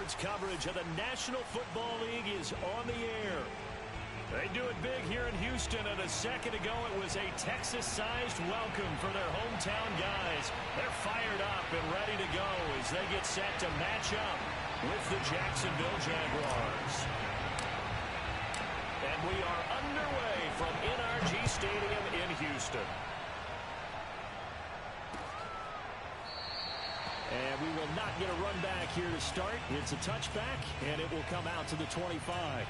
Sports coverage of the National Football League is on the air. They do it big here in Houston, and a second ago it was a Texas-sized welcome for their hometown guys. They're fired up and ready to go as they get set to match up with the Jacksonville Jaguars. And we are underway from NRG Stadium in Houston. And we will not get a run back here to start. It's a touchback, and it will come out to the 25.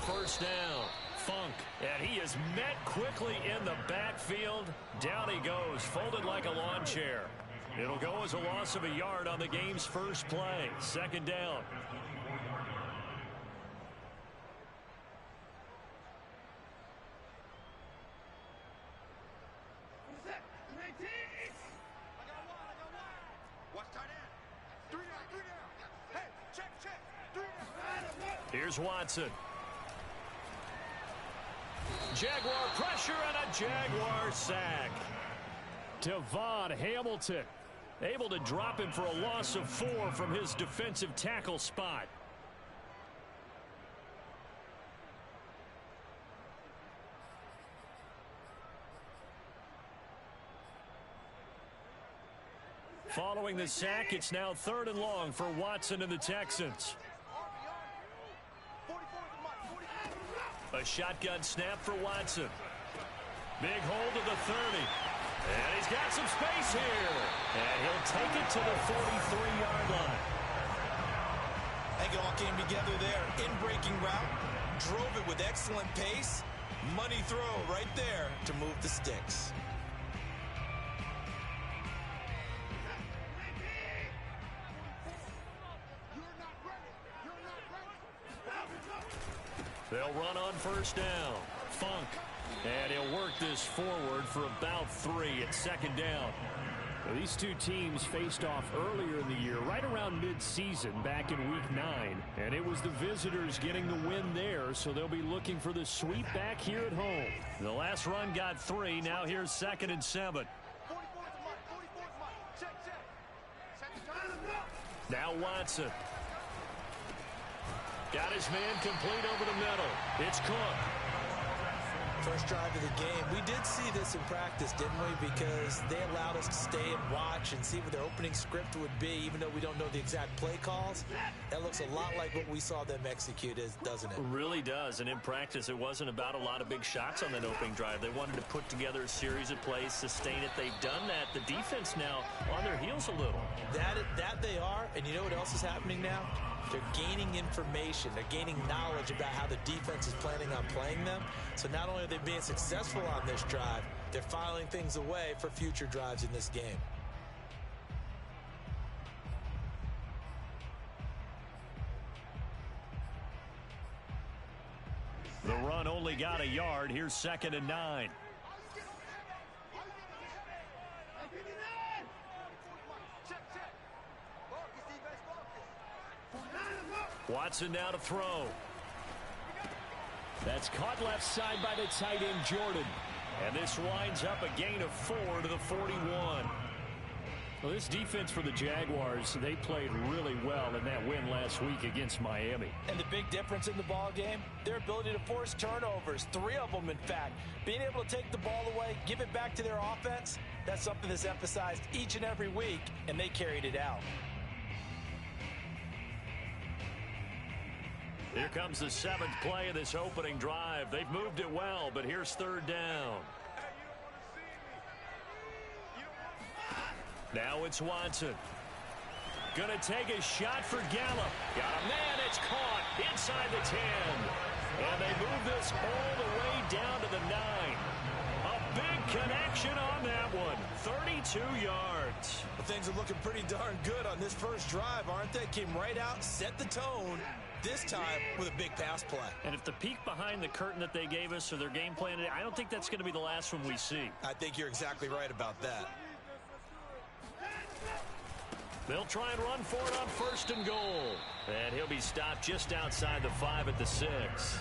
First down, Funk, and he is met quickly in the backfield. Down he goes, folded like a lawn chair. It'll go as a loss of a yard on the game's first play. Second down. Here's Watson. Jaguar pressure and a Jaguar sack. Devon Hamilton able to drop him for a loss of 4 from his defensive tackle spot. Following the sack, it's now 3rd and long for Watson and the Texans. A shotgun snap for Watson. Big hold to the 30. And he's got some space here. And he'll take it to the 43-yard line. I think it all came together there. In-breaking route. Drove it with excellent pace. Money throw right there to move the sticks. They'll run on first down. Funk. And he'll work this forward for about 3 at second down. Well, these two teams faced off earlier in the year, right around mid-season, back in Week 9. And it was the visitors getting the win there, so they'll be looking for the sweep back here at home. The last run got 3. Now here's 2nd and 7. Now Watson. Got his man complete over the middle. It's Cook. First drive of the game. We did see this in practice, didn't we? Because they allowed us to stay and watch and see what their opening script would be, even though we don't know the exact play calls. That looks a lot like what we saw them execute, doesn't it? It really does. And in practice, it wasn't about a lot of big shots on that opening drive. They wanted to put together a series of plays, sustain it. They've done that. The defense now on their heels a little. That they are. And you know what else is happening now? They're gaining information. They're gaining knowledge about how the defense is planning on playing them. So not only are they being successful on this drive, they're filing things away for future drives in this game. The run only got a yard. Here's 2nd and 9. Watson now to throw. That's caught left side by the tight end, Jordan. And this winds up a gain of 4 to the 41. Well, this defense for the Jaguars, they played really well in that win last week against Miami. And the big difference in the ball game, their ability to force turnovers, 3 of them, in fact. Being able to take the ball away, give it back to their offense, that's something that's emphasized each and every week, and they carried it out. Here comes the 7th play of this opening drive. They've moved it well, but here's 3rd down. Now it's Watson. Gonna take a shot for Gallup. Got a man, it's caught inside the 10. And they move this all the way down to the 9. A big connection on that one. 32 yards. Well, things are looking pretty darn good on this first drive, aren't they? Came right out, set the tone, this time with a big pass play. And if the peek behind the curtain that they gave us or their game plan, I don't think that's going to be the last one we see. I think you're exactly right about that. They'll try and run for it on 1st and goal. And he'll be stopped just outside the 5 at the 6.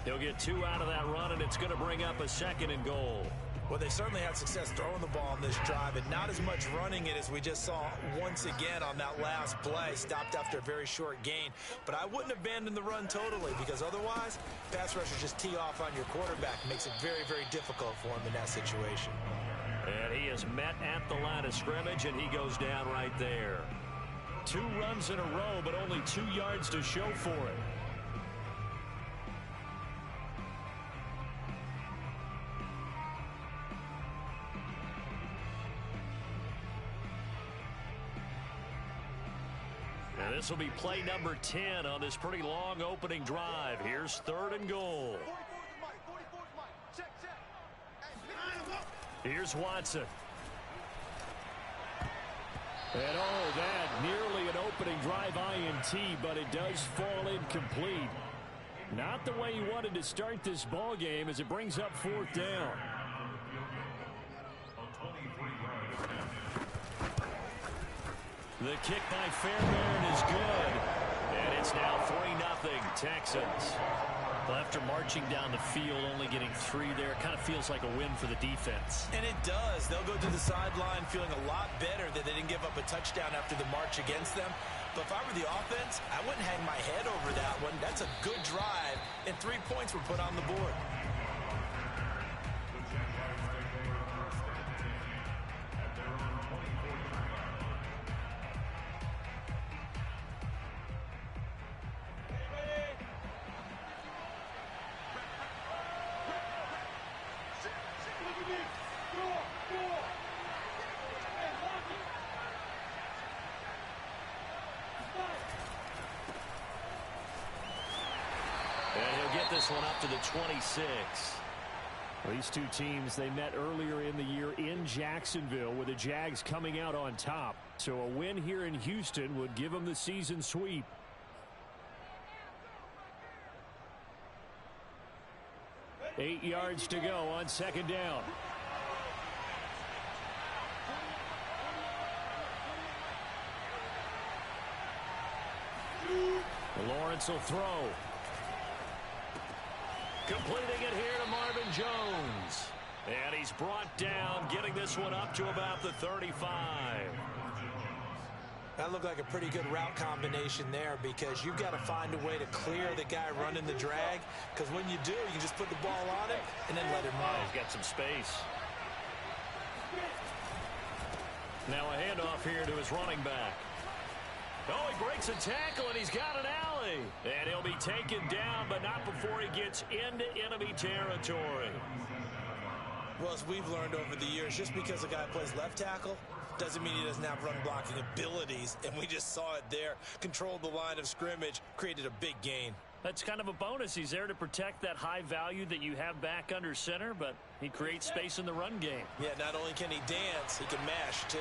He'll get 2 out of that run, and it's going to bring up a 2nd and goal. Well, they certainly had success throwing the ball on this drive, and not as much running it as we just saw once again on that last play. Stopped after a very short gain. But I wouldn't abandon the run totally, because otherwise, pass rushers just tee off on your quarterback. Makes it very, very difficult for him in that situation. And he is met at the line of scrimmage, and he goes down right there. 2 runs in a row, but only 2 yards to show for it. And this will be play number 10 on this pretty long opening drive. Here's 3rd and goal. Here's Watson. And oh, that nearly an opening drive INT, but it does fall incomplete. Not the way he wanted to start this ball game as it brings up 4th down. The kick by Fairbairn is good. And it's now 3-0 Texans. Well, after marching down the field, only getting 3 there, kind of feels like a win for the defense. And it does. They'll go to the sideline feeling a lot better that they didn't give up a touchdown after the march against them. But if I were the offense, I wouldn't hang my head over that one. That's a good drive, and 3 points were put on the board. This one up to the 26. These 2 teams, they met earlier in the year in Jacksonville with the Jags coming out on top. So a win here in Houston would give them the season sweep. Eight yards to go on 2nd down. Lawrence will throw. Completing it here to Marvin Jones. And he's brought down, getting this one up to about the 35. That looked like a pretty good route combination there, because you've got to find a way to clear the guy running the drag, because when you do, you just put the ball on it and then let him run. He's got some space. Now a handoff here to his running back. Oh, he breaks a tackle, and he's got an alley. And he'll be taken down, but not before he gets into enemy territory. Well, as we've learned over the years, just because a guy plays left tackle doesn't mean he doesn't have run blocking abilities. And we just saw it there. Controlled the line of scrimmage, created a big gain. That's kind of a bonus. He's there to protect that high value that you have back under center, but he creates space in the run game. Yeah, not only can he dance, he can mash, too.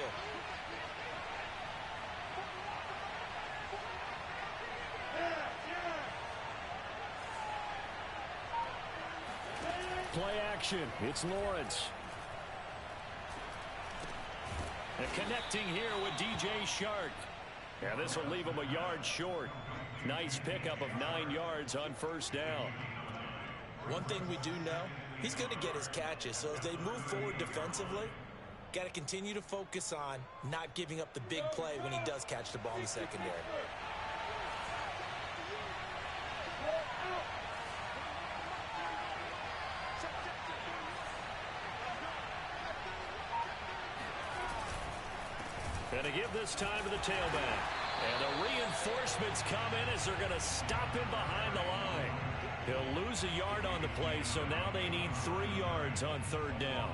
Play action. It's Lawrence. And connecting here with DJ Shark. Yeah, this will leave him a yard short. Nice pickup of 9 yards on 1st down. One thing we do know, he's going to get his catches. So as they move forward defensively, got to continue to focus on not giving up the big play when he does catch the ball in the secondary. And to give this time to the tailback. And the reinforcements come in as they're going to stop him behind the line. He'll lose a yard on the play, so now they need 3 yards on 3rd down.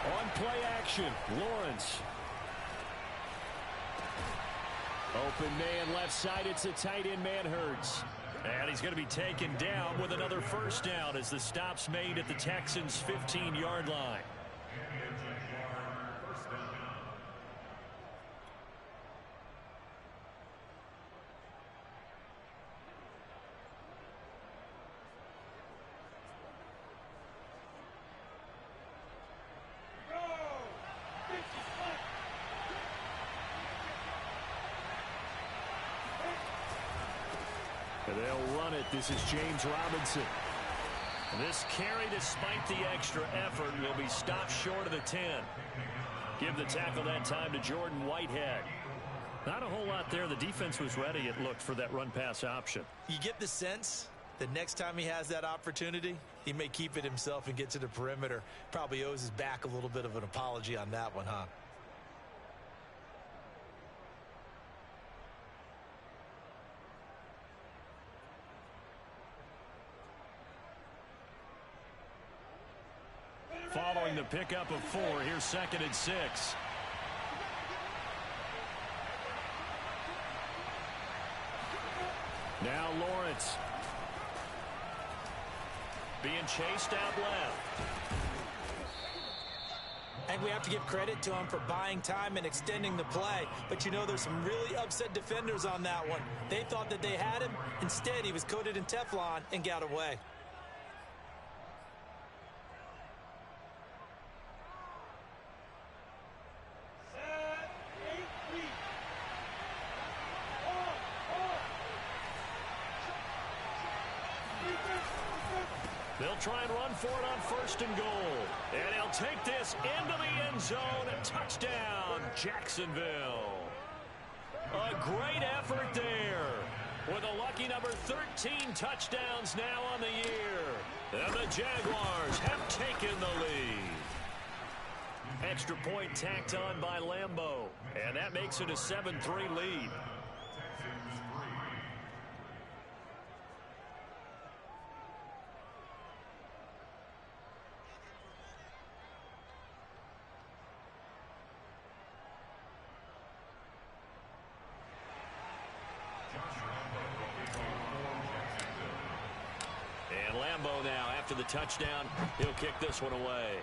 On play action, Lawrence. Open man left side. It's a tight end man, Hurts. And he's going to be taken down with another first down as the stop's made at the Texans' 15-yard line. They'll run it. This is James Robinson. This carry, despite the extra effort, will be stopped short of the 10. Give the tackle that time to Jordan Whitehead. Not a whole lot there. The defense was ready, it looked, for that run-pass option. You get the sense that next time he has that opportunity, he may keep it himself and get to the perimeter. Probably owes his back a little bit of an apology on that one, huh? Following the pickup of 4, here's 2nd and 6. Now Lawrence. Being chased out left. And we have to give credit to him for buying time and extending the play. But, you know, there's some really upset defenders on that one. They thought that they had him. Instead, he was coated in Teflon and got away. They'll try and run for it on 1st and goal. And he'll take this into the end zone. Touchdown, Jacksonville. A great effort there. With a lucky number 13 touchdowns now on the year. And the Jaguars have taken the lead. Extra point tacked on by Lambeau. And that makes it a 7-3 lead. And Lambeau now, after the touchdown, he'll kick this one away.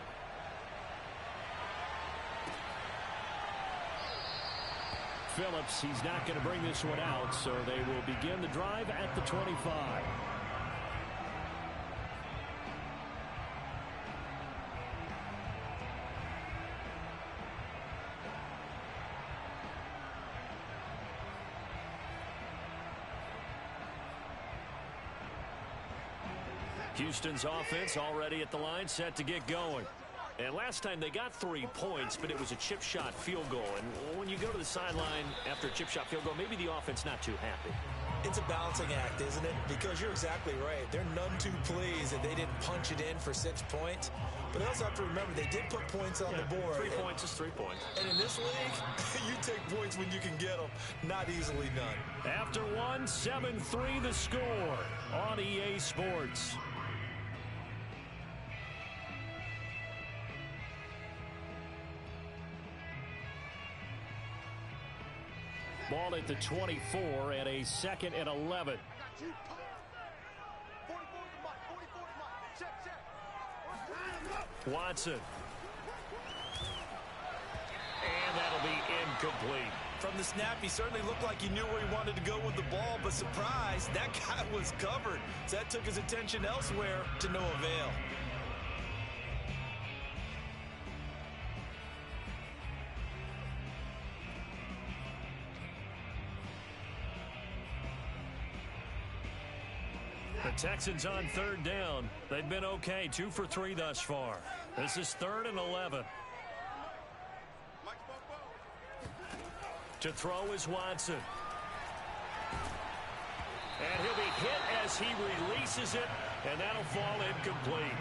Phillips, he's not going to bring this one out, so they will begin the drive at the 25. Houston's offense already at the line, set to get going. And last time they got 3 points, but it was a chip shot field goal. And when you go to the sideline after a chip shot field goal, maybe the offense not too happy. It's a balancing act, isn't it? Because you're exactly right. They're none too pleased that they didn't punch it in for 6 points. But they also have to remember they did put points on the board. 3 points is 3 points. And in this league, you take points when you can get them. Not easily done. After 1, 7-3 the score on EA Sports. Ball at the 24 and a 2nd and 11. Watson. And that'll be incomplete. From the snap, he certainly looked like he knew where he wanted to go with the ball, but surprise, that guy was covered. So that took his attention elsewhere to no avail. The Texans on 3rd down. They've been okay, 2 for 3 thus far. This is 3rd and 11. To throw is Watson. And he'll be hit as he releases it, and that'll fall incomplete.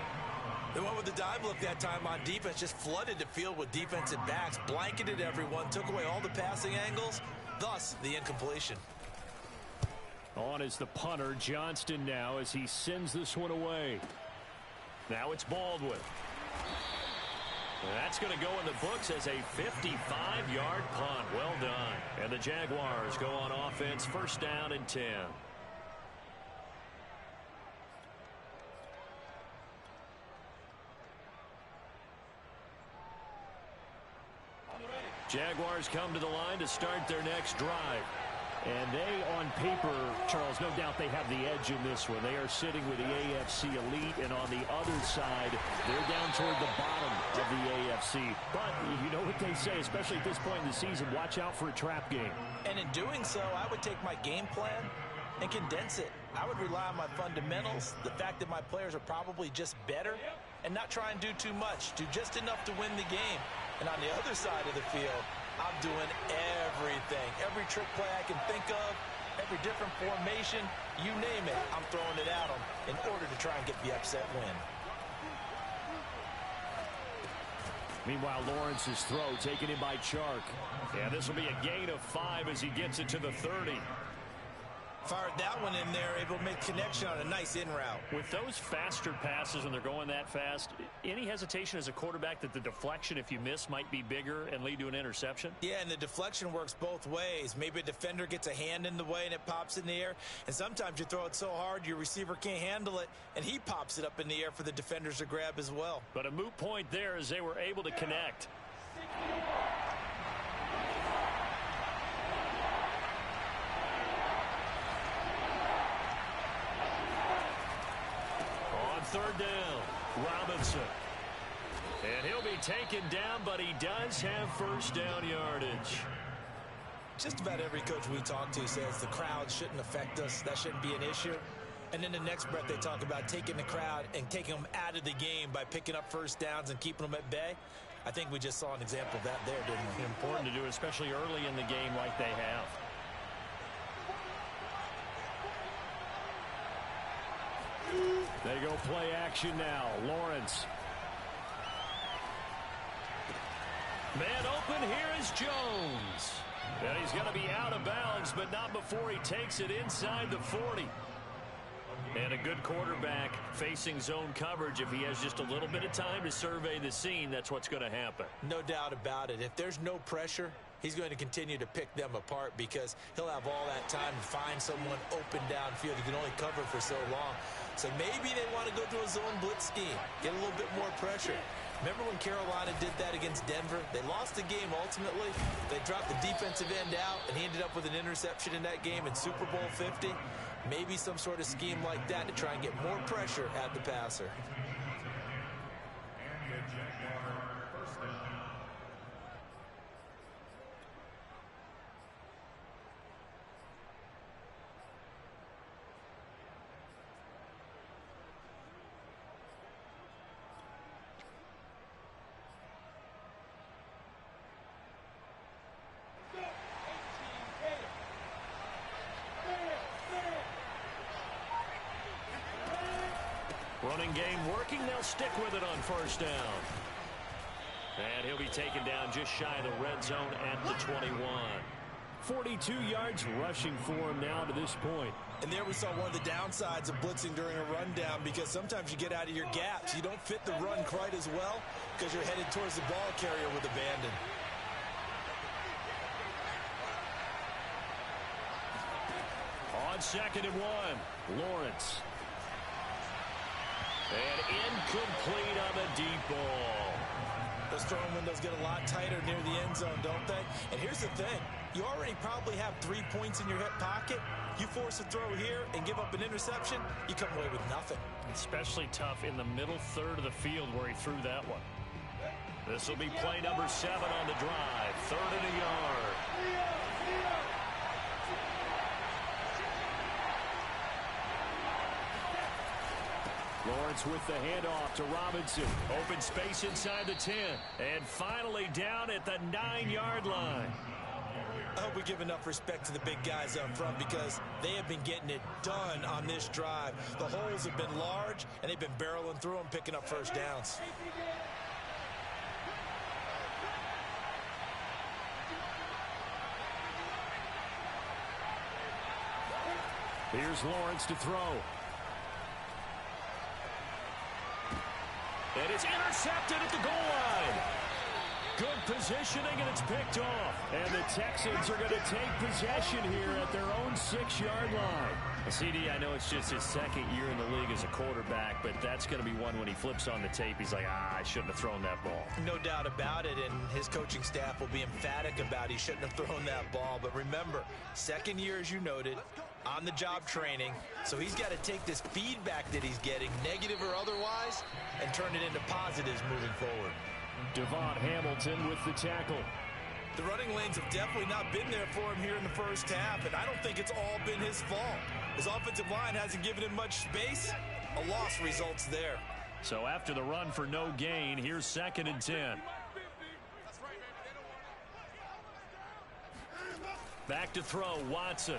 They went with the dive look that time on defense, just flooded the field with defensive backs, blanketed everyone, took away all the passing angles, thus the incompletion. On is the punter, Johnston, now as he sends this one away. Now it's Baldwin. That's going to go in the books as a 55-yard punt. Well done. And the Jaguars go on offense, first down and 10. Jaguars come to the line to start their next drive. And they, on paper, Charles, no doubt they have the edge in this one. They are sitting with the AFC elite, and on the other side, they're down toward the bottom of the AFC. But you know what they say, especially at this point in the season, watch out for a trap game. And in doing so, I would take my game plan and condense it. I would rely on my fundamentals, the fact that my players are probably just better, and not try and do too much. Do just enough to win the game. And on the other side of the field, I'm doing everything. Every trick play I can think of, every different formation, you name it, I'm throwing it at them in order to try and get the upset win. Meanwhile, Lawrence's throw taken in by Chark. Yeah, this will be a gain of 5 as he gets it to the 30. Fired that one in there, able to make connection on a nice in route. With those faster passes when they're going that fast, any hesitation as a quarterback that the deflection, if you miss, might be bigger and lead to an interception? Yeah, and the deflection works both ways. Maybe a defender gets a hand in the way and it pops in the air, and sometimes you throw it so hard your receiver can't handle it, and he pops it up in the air for the defenders to grab as well. But a moot point there as they were able to connect. Third down, Robinson. And he'll be taken down, but he does have first down yardage. Just about every coach we talk to says the crowd shouldn't affect us. That shouldn't be an issue. And in the next breath, they talk about taking the crowd and taking them out of the game by picking up first downs and keeping them at bay. I think we just saw an example of that there, didn't we? Important to do, especially early in the game like they have. They go play action now. Lawrence. Man open, here is Jones. And he's going to be out of bounds, but not before he takes it inside the 40. And a good quarterback facing zone coverage. If he has just a little bit of time to survey the scene, that's what's going to happen. No doubt about it. If there's no pressure, he's going to continue to pick them apart because he'll have all that time to find someone open downfield. He can only cover for so long. So maybe they want to go to a zone blitz scheme, get a little bit more pressure. Remember when Carolina did that against Denver? They lost the game ultimately. They dropped the defensive end out, and he ended up with an interception in that game in Super Bowl 50. Maybe some sort of scheme like that to try and get more pressure at the passer. Running game working. They'll stick with it on first down. And he'll be taken down just shy of the red zone at the 21. 42 yards rushing for him now to this point. And there we saw one of the downsides of blitzing during a rundown because sometimes you get out of your gaps. You don't fit the run quite as well because you're headed towards the ball carrier with abandon. On 2nd and 1, Lawrence. And incomplete on the deep ball. Those throwing windows get a lot tighter near the end zone, don't they? And here's the thing. You already probably have 3 points in your hip pocket. You force a throw here and give up an interception, you come away with nothing. Especially tough in the middle third of the field where he threw that one. This will be play number 7 on the drive. 3rd and a yard. Lawrence with the handoff to Robinson. Open space inside the 10. And finally down at the 9-yard line. I hope we give enough respect to the big guys up front because they have been getting it done on this drive. The holes have been large, and they've been barreling through them, picking up first downs. Here's Lawrence to throw. And it's intercepted at the goal line. Good positioning, and it's picked off. And the Texans are going to take possession here at their own 6-yard line. CD, I know it's just his second year in the league as a quarterback, but that's going to be one when he flips on the tape. He's like, I shouldn't have thrown that ball. No doubt about it, and his coaching staff will be emphatic about he shouldn't have thrown that ball. But remember, second year, as you noted, on-the-job training, so he's got to take this feedback that he's getting, negative or otherwise, and turn it into positives moving forward. Devon Hamilton with the tackle. The running lanes have definitely not been there for him here in the first half, and I don't think it's all been his fault. His offensive line hasn't given him much space. A loss results there. So after the run for no gain, here's 2nd and 10. Back to throw, Watson.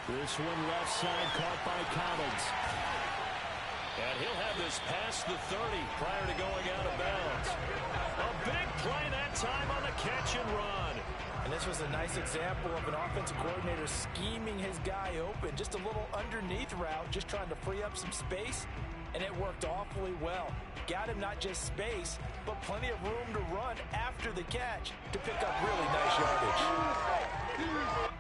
This one left side caught by Collins. And he'll have this past the 30 prior to going out of bounds. A big play that time on the catch and run. And this was a nice example of an offensive coordinator scheming his guy open. Just a little underneath route, just trying to free up some space, and it worked awfully well. Got him not just space, but plenty of room to run after the catch to pick up really nice yardage.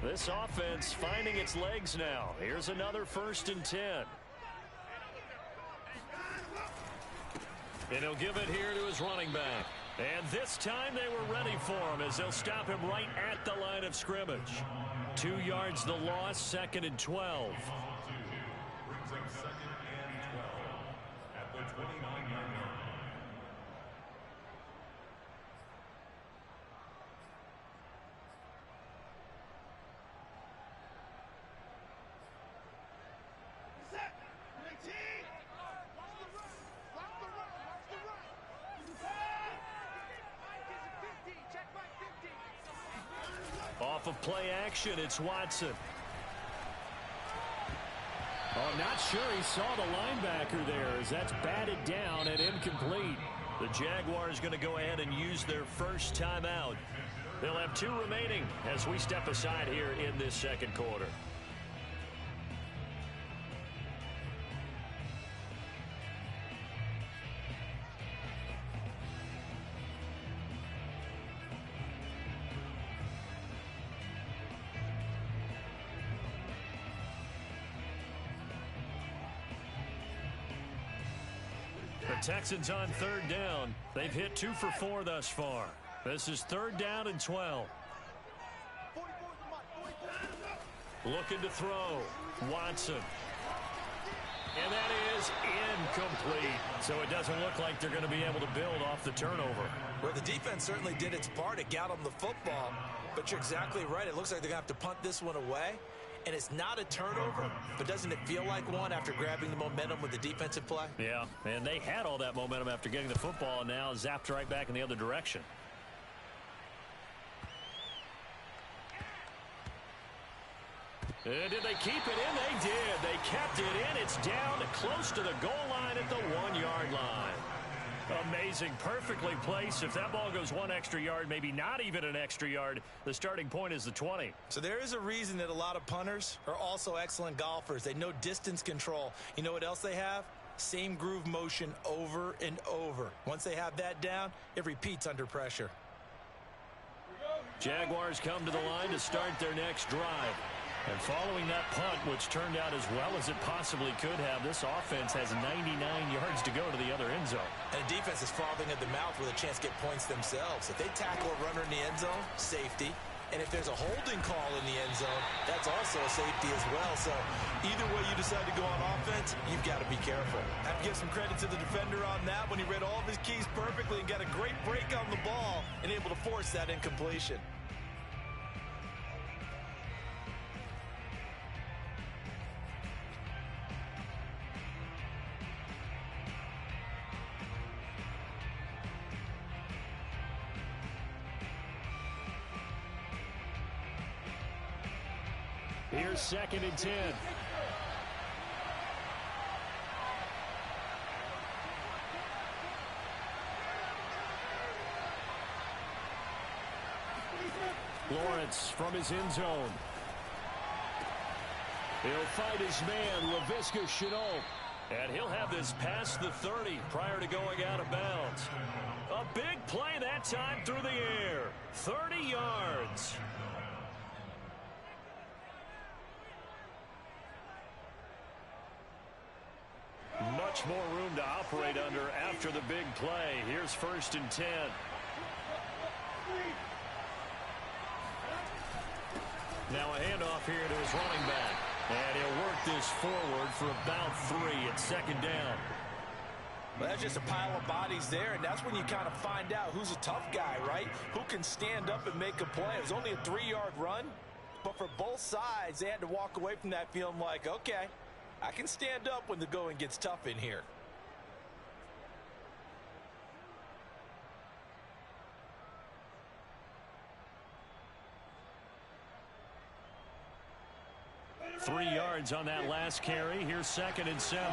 This offense finding its legs now. Here's another 1st and 10. And he'll give it here to his running back. And this time they were ready for him as they'll stop him right at the line of scrimmage. 2 yards the loss, 2nd and 12. Off of play action, it's Watson. Oh, I'm not sure he saw the linebacker there as that's batted down and incomplete. The Jaguars going to go ahead and use their first timeout. They'll have 2 remaining as we step aside here in this 2nd quarter. Texans on 3rd down. They've hit 2 for 4 thus far. This is 3rd down and 12. Looking to throw. Watson. And that is incomplete. So it doesn't look like they're going to be able to build off the turnover. Well, the defense certainly did its part. It got them the football. But you're exactly right. It looks like they're going to have to punt this one away. And it's not a turnover, but doesn't it feel like one after grabbing the momentum with the defensive play? Yeah, and they had all that momentum after getting the football, and now zapped right back in the other direction. Did they keep it in? They did. They kept it in. It's down close to the goal line at the 1-yard line. Amazing, perfectly placed. If that ball goes 1 extra yard, maybe not even an extra yard, the starting point is the 20. So there is a reason that a lot of punters are also excellent golfers. They know distance control. You know what else they have? Same groove motion over and over. Once they have that down, it repeats under pressure. Jaguars come to the line to start their next drive. And following that punt, which turned out as well as it possibly could have, this offense has 99 yards to go to the other end zone. And the defense is frothing at the mouth with a chance to get points themselves. If they tackle a runner in the end zone, safety. And if there's a holding call in the end zone, that's also a safety as well. So either way you decide to go on offense, you've got to be careful. I have to give some credit to the defender on that when he read all of his keys perfectly and got a great break on the ball and able to force that incompletion. Here's 2nd and 10. Lawrence from his end zone. He'll find his man, Laviska Shenault. And he'll have this past the 30 prior to going out of bounds. A big play that time through the air. 30 yards. Much more room to operate under after the big play. Here's 1st and 10. Now a handoff here to his running back. And he'll work this forward for about 3 at 2nd down. Well, that's just a pile of bodies there, and that's when you kind of find out who's a tough guy, right? Who can stand up and make a play. It was only a 3-yard run, but for both sides, they had to walk away from that feeling like, okay, I can stand up when the going gets tough in here. Three yards on that last carry. Here's 2nd and 7.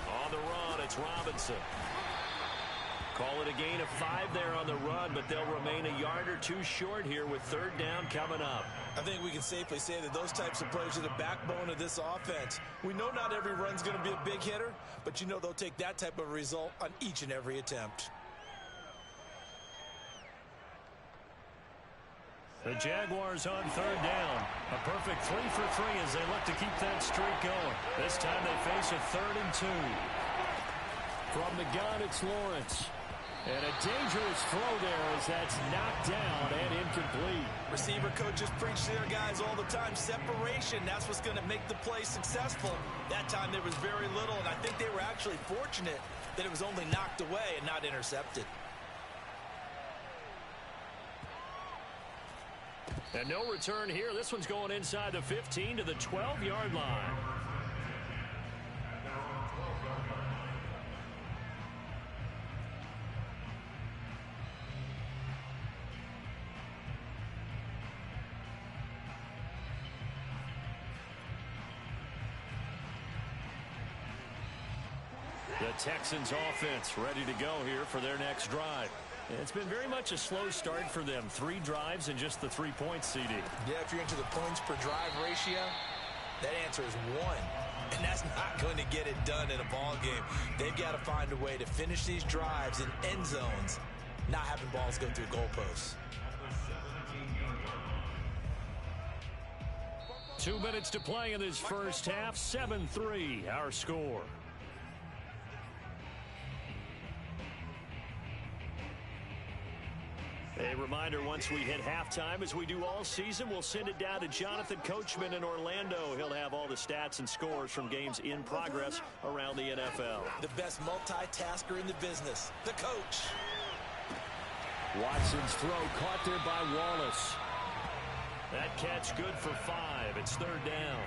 On the run, it's Robinson. Call it a gain of 5 there on the run, but they'll remain a yard or 2 short here with 3rd down coming up. I think we can safely say that those types of plays are the backbone of this offense. We know not every run's going to be a big hitter, but you know they'll take that type of result on each and every attempt. The Jaguars on 3rd down. A perfect 3 for 3 as they look to keep that streak going. This time they face a 3rd and 2. From the gun, it's Lawrence. And a dangerous throw there as that's knocked down and incomplete. Receiver coaches preach to their guys all the time. Separation, that's what's going to make the play successful. That time there was very little, and I think they were actually fortunate that it was only knocked away and not intercepted. And no return here. This one's going inside the 15 to the 12-yard line. The Texans offense ready to go here for their next drive. It's been very much a slow start for them. 3 drives and just the 3 points, CD. Yeah, if you're into the points per drive ratio, that answer is 1. And that's not going to get it done in a ball game. They've got to find a way to finish these drives in end zones, not having balls go through goalposts. 2 minutes to play in this first half. 7-3, our score. A reminder, once we hit halftime, as we do all season, we'll send it down to Jonathan Coachman in Orlando. He'll have all the stats and scores from games in progress around the NFL. The best multitasker in the business, the coach. Watson's throw caught there by Wallace. That catch good for 5. It's 3rd down.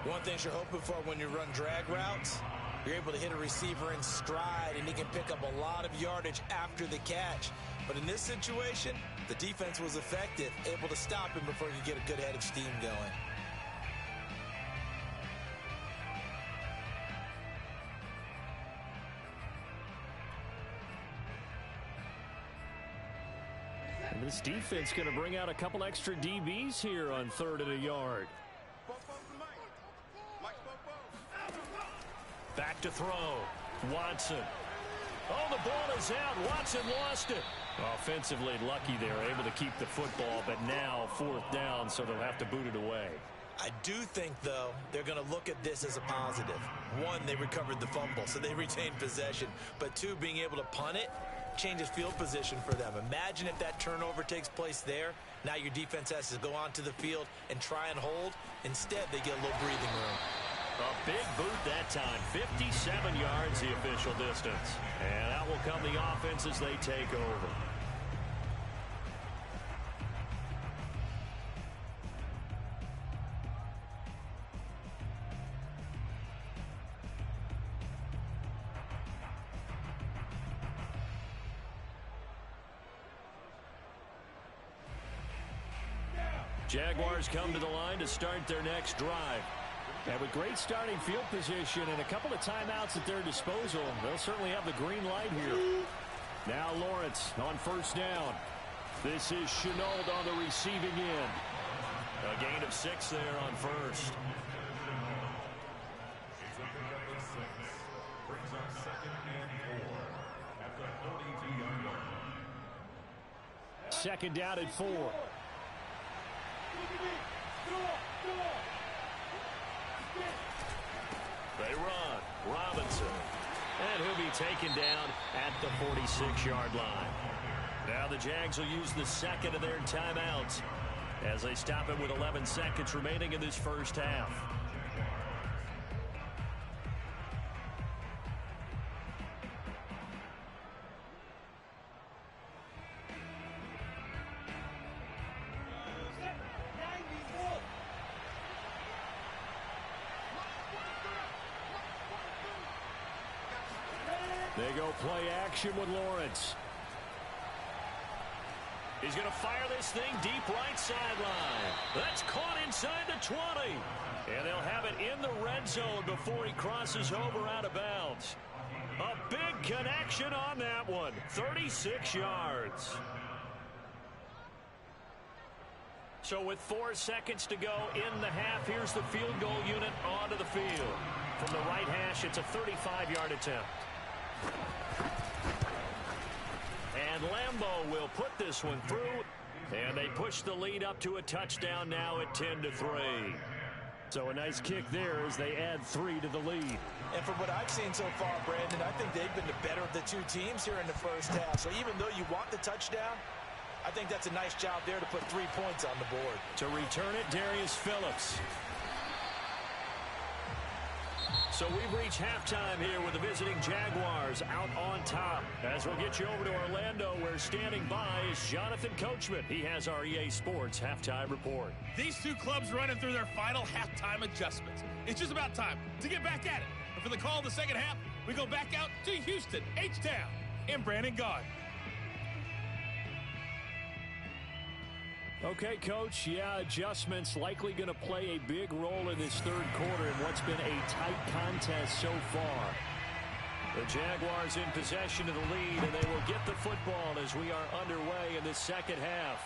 One thing you're hoping for when you run drag routes, you're able to hit a receiver in stride, and he can pick up a lot of yardage after the catch. But in this situation, the defense was effective, able to stop him before he could get a good head of steam going. And this defense going to bring out a couple extra DBs here on 3rd and a yard. Back to throw. Watson. Oh, the ball is out. Watson lost it. Offensively lucky they were able to keep the football, but now 4th down, so they'll have to boot it away. I do think, though, they're going to look at this as a positive. 1, they recovered the fumble, so they retained possession. But 2, being able to punt it changes field position for them. Imagine if that turnover takes place there. Now your defense has to go onto the field and try and hold. Instead, they get a little breathing room. A big boot that time. 57 yards the official distance. And out will come the offense as they take over. Jaguars come to the line to start their next drive. And with great starting field position and a couple of timeouts at their disposal, they'll certainly have the green light here. Now Lawrence on first down. This is Chenault on the receiving end. A gain of 6 there on first. Second down at 4. They run. Robinson. And he'll be taken down at the 46-yard line. Now the Jags will use the second of their timeouts as they stop it with 11 seconds remaining in this first half. They go play action with Lawrence. He's going to fire this thing deep right sideline. That's caught inside the 20. And they'll have it in the red zone before he crosses over out of bounds. A big connection on that one. 36 yards. So with 4 seconds to go in the half, here's the field goal unit onto the field. From the right hash, it's a 35-yard attempt. And Lambeau will put this one through, and they push the lead up to a touchdown now at 10-3. So a nice kick there as they add 3 to the lead. And from what I've seen so far, Brandon, I think they've been the better of the two teams here in the first half. So even though you want the touchdown, I think that's a nice job there to put 3 points on the board. To return it, Darius Phillips. So we've reached halftime here with the visiting Jaguars out on top. As we'll get you over to Orlando, where standing by is Jonathan Coachman. He has our EA Sports halftime report. These two clubs running through their final halftime adjustments. It's just about time to get back at it. And for the call of the second half, we go back out to Houston, H-Town, and Brandon Gaud. Okay, Coach, yeah, adjustments likely going to play a big role in this third quarter in what's been a tight contest so far. The Jaguars in possession of the lead, and they will get the football as we are underway in the second half.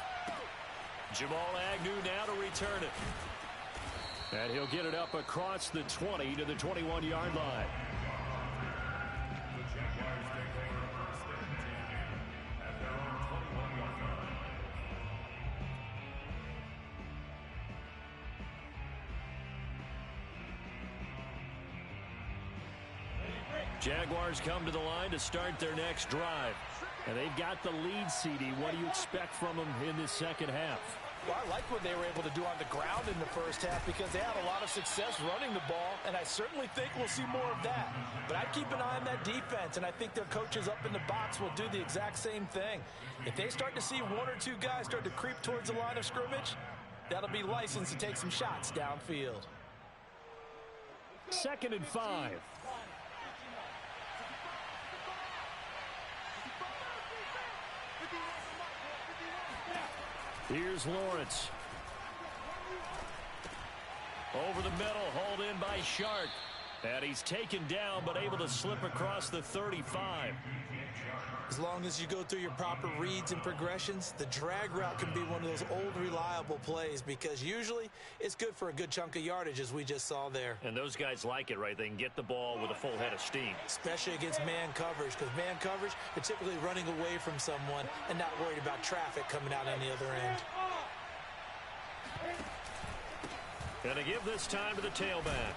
Jamal Agnew now to return it. And he'll get it up across the 20 to the 21-yard line. Jaguars come to the line to start their next drive. And they've got the lead, CD. What do you expect from them in this second half? Well, I like what they were able to do on the ground in the first half because they had a lot of success running the ball, and I certainly think we'll see more of that. But I'd keep an eye on that defense, and I think their coaches up in the box will do the exact same thing. If they start to see 1 or 2 guys start to creep towards the line of scrimmage, that'll be licensed to take some shots downfield. 2nd and 5. Here's Lawrence. Over the middle, hauled in by Shark. And he's taken down, but able to slip across the 35. As long as you go through your proper reads and progressions, the drag route can be one of those old reliable plays because usually it's good for a good chunk of yardage, as we just saw there. And those guys like it, right? They can get the ball with a full head of steam. Especially against man coverage, because man coverage, they're typically running away from someone and not worried about traffic coming out on the other end. Gonna give this time to the tailback.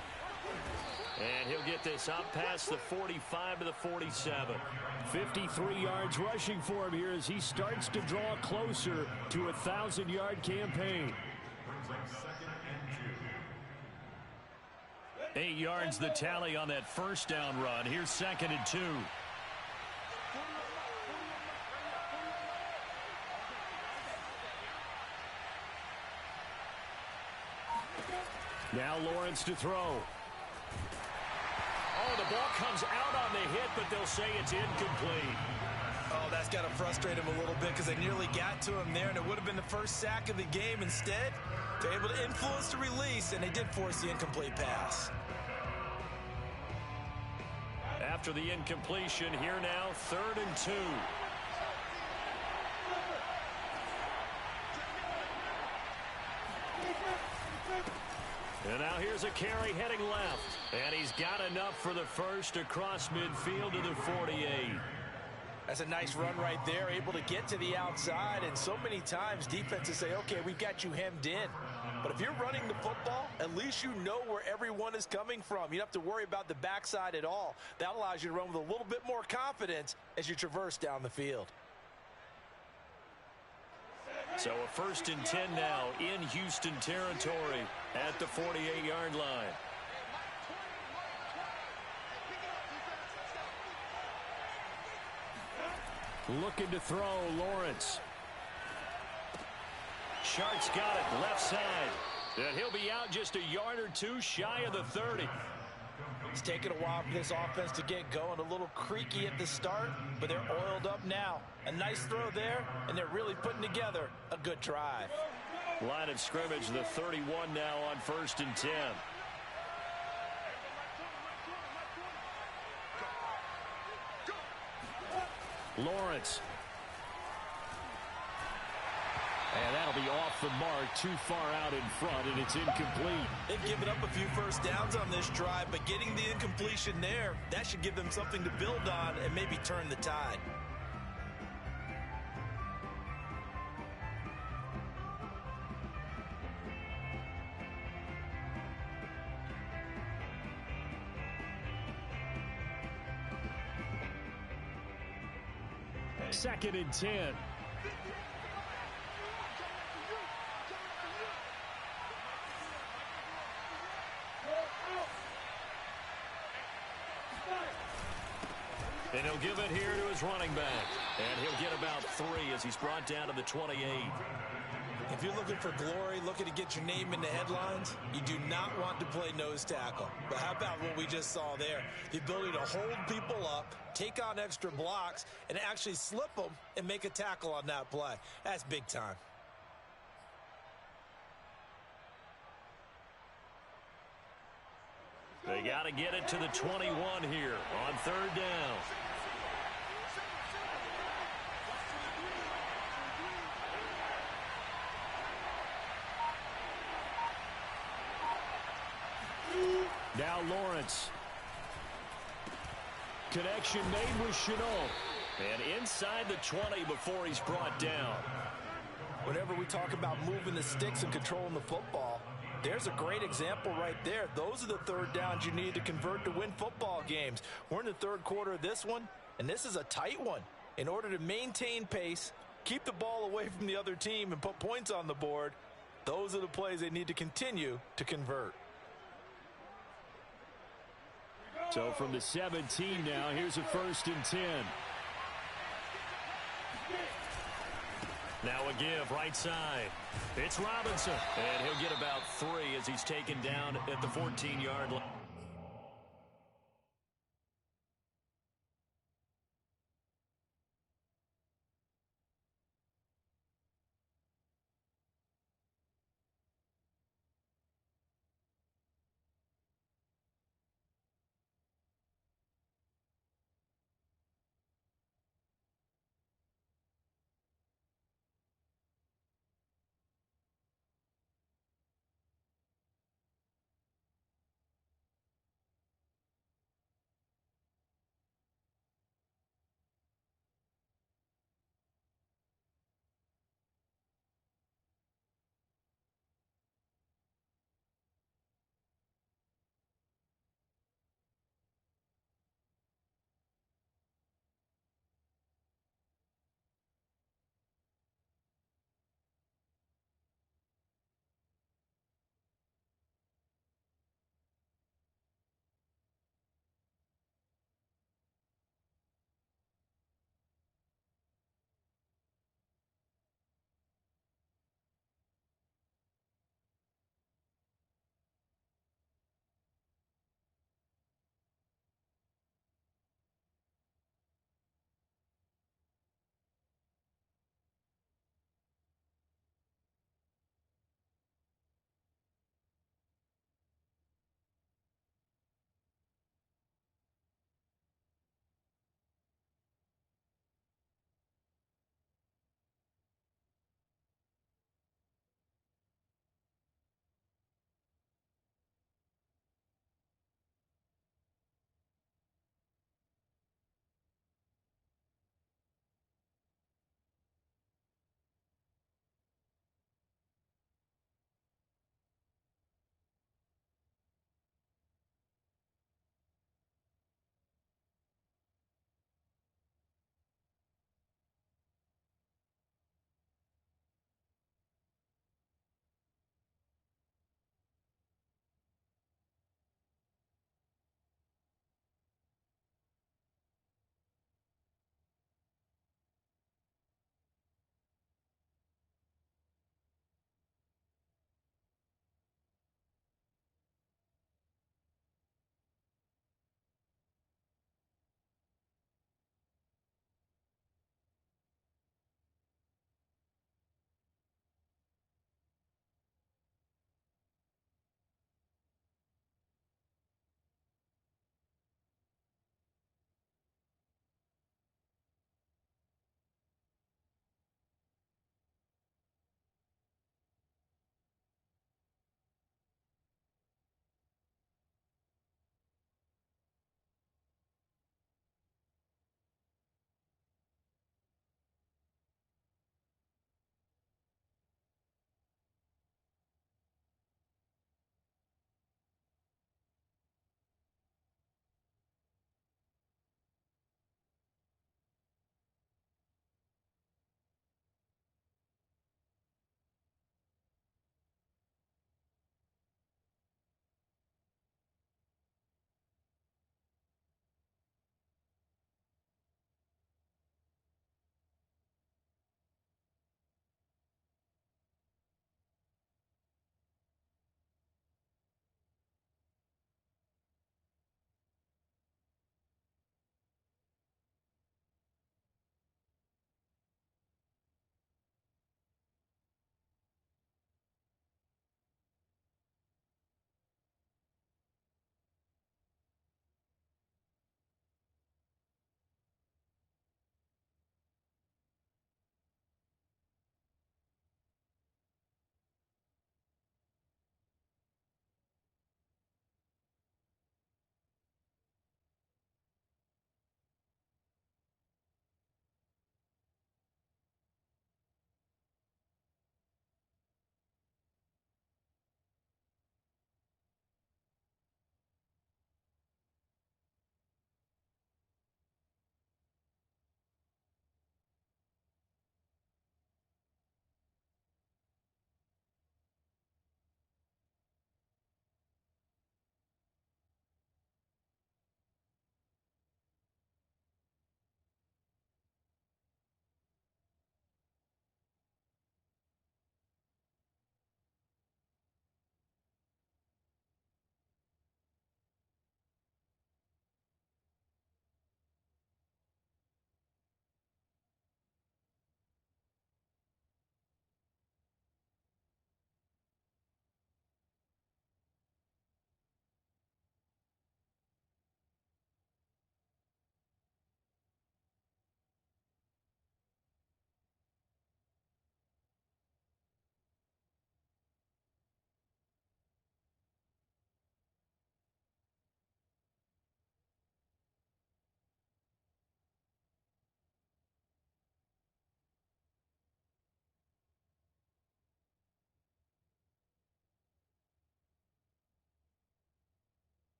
And he'll get this up past the 45 to the 47. 53 yards rushing for him here as he starts to draw closer to a 1,000-yard campaign. 8 yards the tally on that first down run. Here's 2nd and 2. Now Lawrence to throw. Oh, the ball comes out on the hit, but they'll say it's incomplete. Oh, that's got to frustrate him a little bit because they nearly got to him there, and it would have been the first sack of the game. Instead, they're able to influence the release, and they did force the incomplete pass. After the incompletion, here now, 3rd and 2. And now here's a carry heading left. And he's got enough for the first across midfield to the 48. That's a nice run right there, able to get to the outside. And so many times defenses say, okay, we've got you hemmed in. But if you're running the football, at least you know where everyone is coming from. You don't have to worry about the backside at all. That allows you to run with a little bit more confidence as you traverse down the field. So a 1st and 10 now in Houston territory at the 48-yard line. Looking to throw, Lawrence. Shark's got it left side. And he'll be out just a yard or two shy of the 30. It's taken a while for this offense to get going. A little creaky at the start, but they're oiled up now. A nice throw there, and they're really putting together a good drive. Line of scrimmage, the 31 now on 1st and 10. Lawrence. And that'll be off the mark, too far out in front, and it's incomplete. They've given up a few first downs on this drive, but getting the incompletion there, that should give them something to build on and maybe turn the tide. Second and 10. And he'll give it here to his running back. And he'll get about 3 as he's brought down to the 28. If you're looking for glory, looking to get your name in the headlines, you do not want to play nose tackle. But how about what we just saw there? The ability to hold people up, take on extra blocks, and actually slip them and make a tackle on that play. That's big time. They got to get it to the 21 here on 3rd down. Now Lawrence. Connection made with Chenault. And inside the 20 before he's brought down. Whenever we talk about moving the sticks and controlling the football, there's a great example right there. Those are the 3rd downs you need to convert to win football games. We're in the 3rd quarter of this one, and this is a tight one. In order to maintain pace, keep the ball away from the other team, and put points on the board, those are the plays they need to continue to convert. So from the 17 now, here's a 1st and 10. Now a give right side. It's Robinson. And he'll get about 3 as he's taken down at the 14-yard line.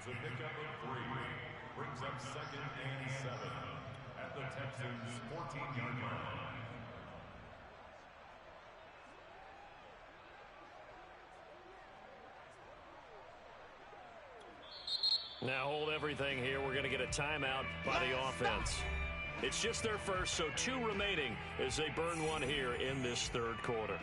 a pickup of 3. Brings up 2nd and 7 at the Texans' 14-yard line. Now hold everything here. We're going to get a timeout by the offense. It's just their first, so 2 remaining as they burn one here in this third quarter.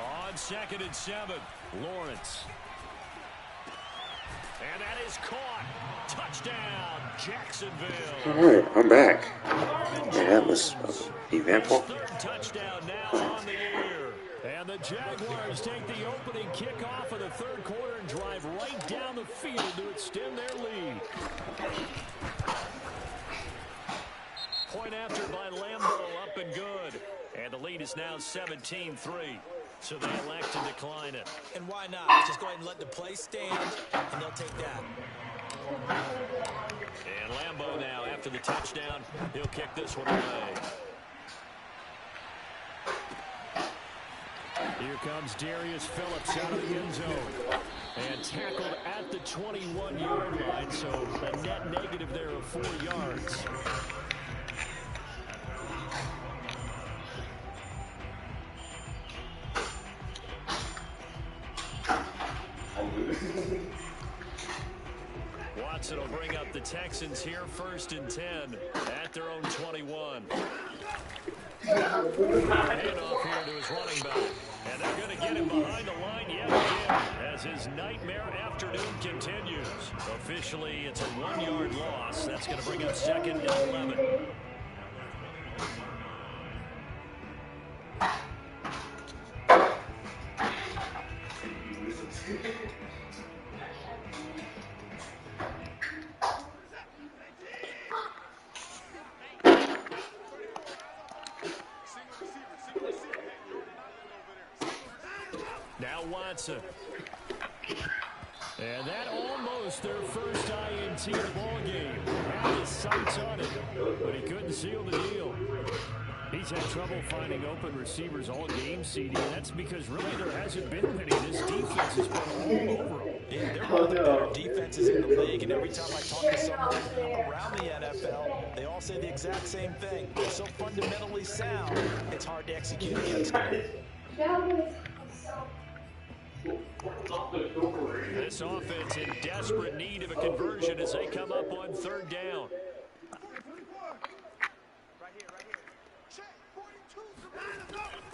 On 2nd and 7, Lawrence. And that is caught. Touchdown, Jacksonville. All right, I'm back. Yeah, that was eventful. Third touchdown now on the year. And the Jaguars take the opening kickoff of the third quarter and drive right down the field to extend their lead. Point after by Lambeau, up and good. And the lead is now 17-3. So they elect to decline it. And why not? Just go ahead and let the play stand, and they'll take that. And Lambeau now, after the touchdown, he'll kick this one away. Here comes Darius Phillips out of the end zone. And tackled at the 21-yard line, so a net negative there of 4 yards. Watson will bring up the Texans here 1st and 10 at their own 21. Handoff here to his running back. And they're going to get him behind the line yet again as his nightmare afternoon continues. Officially, it's a 1-yard loss. That's going to bring up 2nd and 11. Now Watson. And that almost their first INT in the ball game. Had his sights on it, but he couldn't seal the deal. He's had trouble finding open receivers all game, CD. That's because really there hasn't been many. This defense has been all over them. Yeah, they're one of the better defenses in the league, and every time I talk to someone around the NFL, they all say the exact same thing. They're so fundamentally sound, it's hard to execute against them. This offense in desperate need of a conversion as they come up on 3rd down.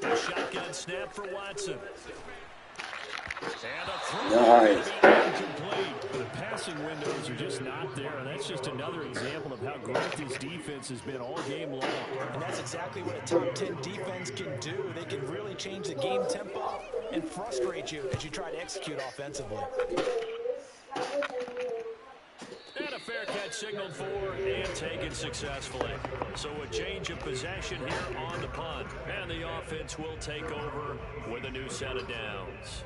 A shotgun snap for Watson. And a throw incomplete. The passing windows are just not there, and that's just another example of how great this defense has been all game long. And that's exactly what a top 10 defense can do. They can really change the game tempo and frustrate you as you try to execute offensively. And a fair catch signaled for and taken successfully. So a change of possession here on the punt. And the offense will take over with a new set of downs.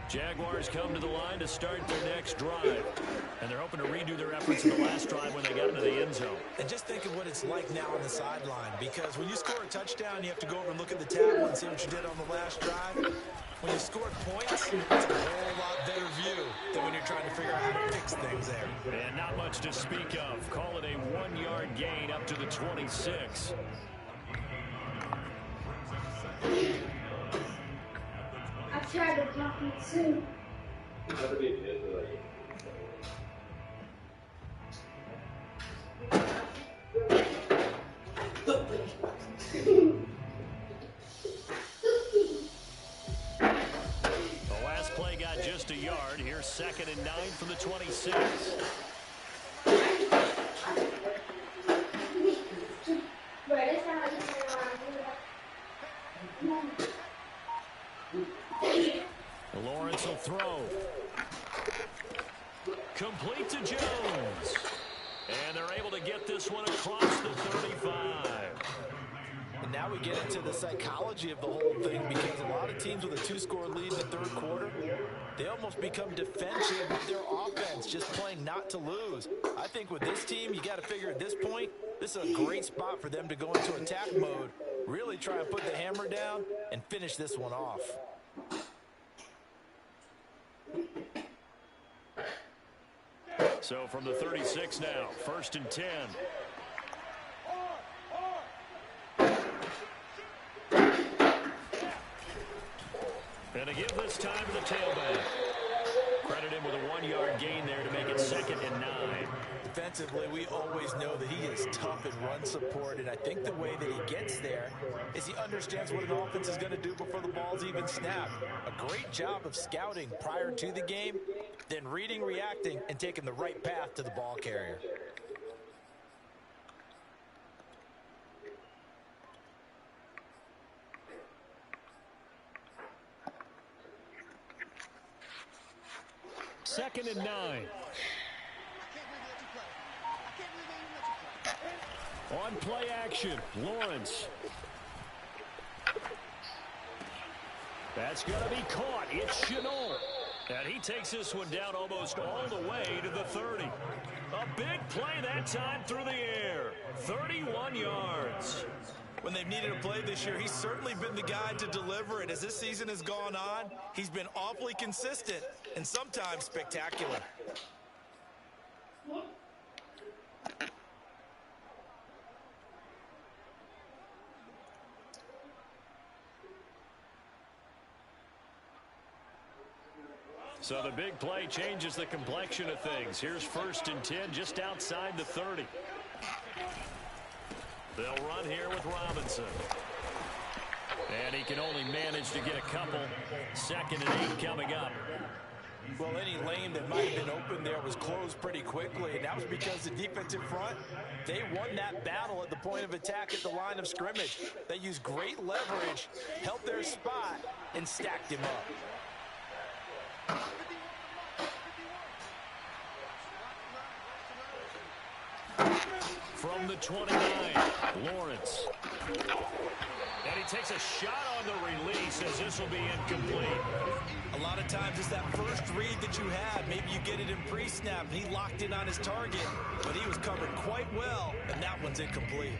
Jaguars come to the line to start their next drive. And they're hoping to redo their efforts in the last drive when they got into the end zone. And just think of what it's like now on the sideline, because when you score a touchdown, you have to go over and look at the tablet and see what you did on the last drive. When you scored points, it's a whole lot better view than when you're trying to figure out how to fix things there. And not much to speak of. Call it a 1-yard gain up to the 26. I tried to block you too. The last play got just a yard. Here's 2nd and 9 from the 26. Lawrence will throw. Complete to Jones. And they're able to get this one across the 35. And now we get into the psychology of the whole thing, because a lot of teams with a 2-score lead in the third quarter, they almost become defensive with their offense, just playing not to lose. I think with this team, you got to figure at this point, this is a great spot for them to go into attack mode, really try and put the hammer down and finish this one off. So from the 36 now, 1st and 10. And a give this time to the tailback. Credit him with a 1-yard gain there to make it 2nd and 9. Defensively, we always know that he is tough in run support, and I think the way that he gets there is he understands what an offense is going to do before the ball's even snapped. A great job of scouting prior to the game, then reading, reacting, and taking the right path to the ball carrier. Second and 9. On play action, Lawrence. That's going to be caught. It's Chenault. And he takes this one down almost all the way to the 30. A big play that time through the air. 31 yards. When they've needed a play this year, he's certainly been the guy to deliver it. As this season has gone on, he's been awfully consistent and sometimes spectacular. So the big play changes the complexion of things. Here's 1st and 10 just outside the 30. They'll run here with Robinson. And he can only manage to get a couple. 2nd and 8 coming up. Well, any lane that might have been open there was closed pretty quickly, and that was because the defensive front, they won that battle at the point of attack at the line of scrimmage. They used great leverage, held their spot, and stacked him up. From the 29, Lawrence. And he takes a shot on the release as this will be incomplete. A lot of times it's that first read that you had. Maybe you get it in pre-snap, and he locked in on his target, but he was covered quite well, and that one's incomplete.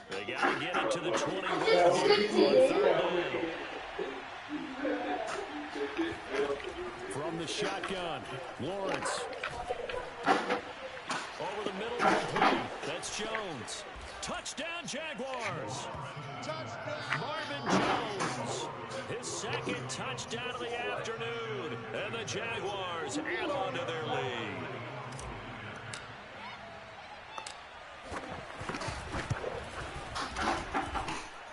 They got to get it to the 21 on 3rd down. From the shotgun, Lawrence. Over the middle complete. That's Jones. Touchdown, Jaguars. Marvin Jones. His 2nd touchdown of the afternoon. And the Jaguars add on to their lead.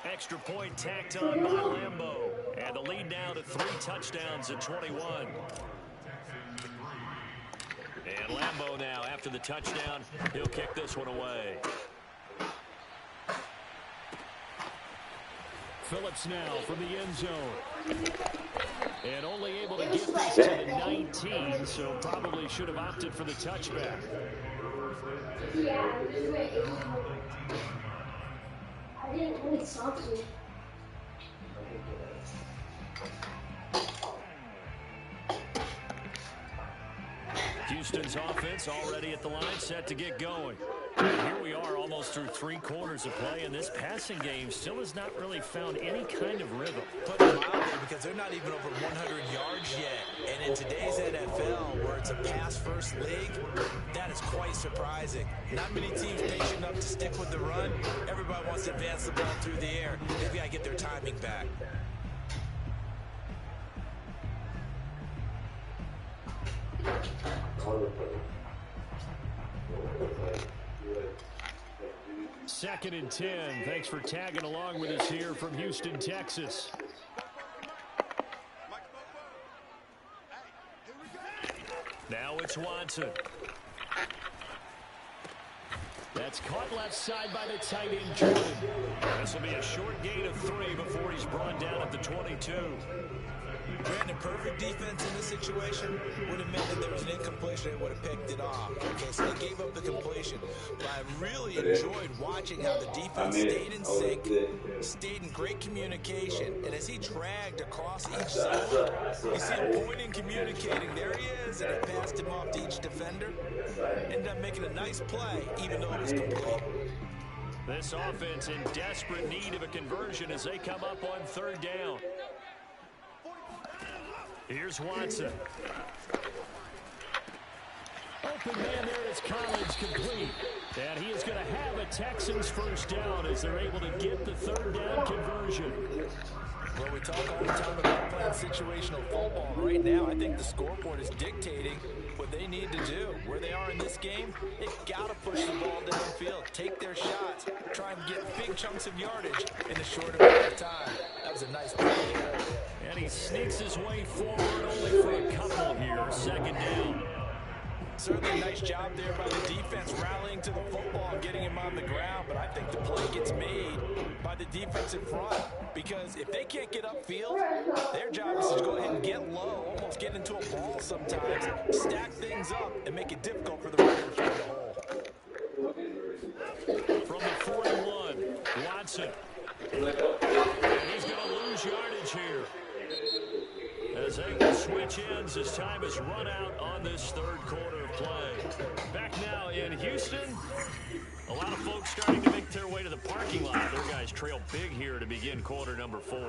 Extra point tacked on by Lambo. And the lead now to 3 touchdowns at 21. And Lambo now, after the touchdown, he'll kick this one away. Phillips now from the end zone. And only able to get this to the 19, so probably should have opted for the touchback. Yeah, I didn't really talk to you. Houston's offense already at the line, set to get going. And here we are almost through 3 quarters of play, and this passing game still has not really found any kind of rhythm. Put them out there because they're not even over 100 yards yet. And in today's NFL, where it's a pass-first league, that is quite surprising. Not many teams patient enough to stick with the run. Everybody wants to advance the ball through the air. They've got to get their timing back. Second and 10. Thanks for tagging along with us here from Houston, Texas. Now it's Watson. That's caught left side by the tight end, Jordan. This will be a short gain of 3 before he's brought down at the 22. Brandon, perfect defense in this situation would have meant that there was an incompletion and would have picked it off. Okay, so they gave up the completion. But I really enjoyed watching how the defense stayed in sync, stayed in great communication, and as he dragged across each zone, you see him pointing, communicating. There he is, and he passed him off to each defender. Ended up making a nice play, even though it was complete. This offense in desperate need of a conversion as they come up on 3rd down. Here's Watson. Open man there is Collins, complete. And he is going to have a Texans first down as they're able to get the 3rd down conversion. Well, we talk all the time about playing situational football. Right now, I think the scoreboard is dictating what they need to do. Where they are in this game, they've got to push the ball downfield, take their shots, try and get big chunks of yardage in a short amount of time. That was a nice play. And he sneaks his way forward only for a couple here. 2nd down. Certainly a nice job there by the defense rallying to the football and getting him on the ground, but I think the play gets made by the defense in front because if they can't get upfield, their job is to go ahead and get low, almost get into a ball sometimes, stack things up, and make it difficult for the runner to find a hole. From the 41, Watson. And he's going to lose yardage here. As they will switch ends as time has run out on this 3rd quarter of play. Back now in Houston. A lot of folks starting to make their way to the parking lot. Their guys trail big here to begin quarter number 4.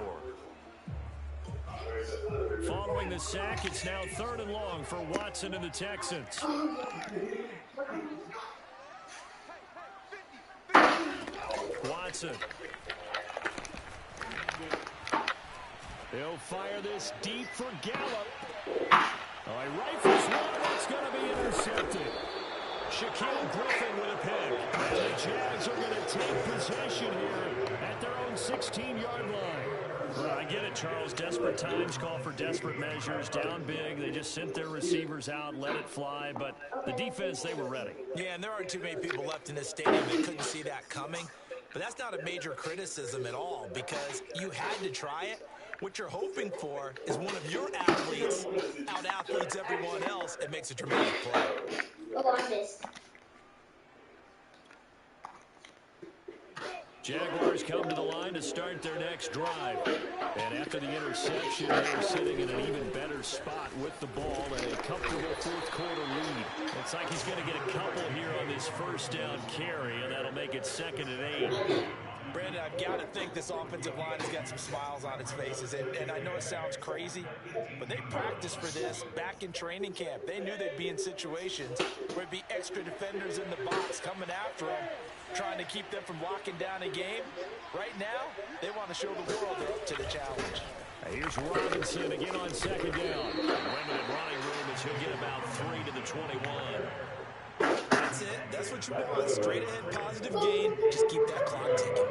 Following the sack, it's now 3rd and long for Watson and the Texans. Watson. He'll fire this deep for Gallup. Oh, he rifles one. It's going to be intercepted. Shaquille Griffin with a pick. And the Jags are going to take possession here at their own 16-yard line. Well, I get it, Charles. Desperate times call for desperate measures. Down big. They just sent their receivers out, let it fly. But the defense, they were ready. Yeah, and there aren't too many people left in this stadium that couldn't see that coming. But that's not a major criticism at all because you had to try it. What you're hoping for is one of your athletes out-athletes everyone else and makes a dramatic play. Oh, I missed. Jaguars come to the line to start their next drive. And after the interception, they're sitting in an even better spot with the ball and a comfortable 4th quarter lead. Looks like he's going to get a couple here on this 1st down carry, and that'll make it 2nd and 8. Brandon, I've got to think this offensive line has got some smiles on its faces. And I know it sounds crazy, but they practiced for this back in training camp. They knew they'd be in situations where there'd be extra defenders in the box coming after them, trying to keep them from locking down a game. Right now, they want to show the world they're up to the challenge. Here's Robinson again on 2nd down. Limited running room as he'll get about 3 to the 21. That's it. That's what you want. Straight ahead, positive gain. Just keep that clock ticking.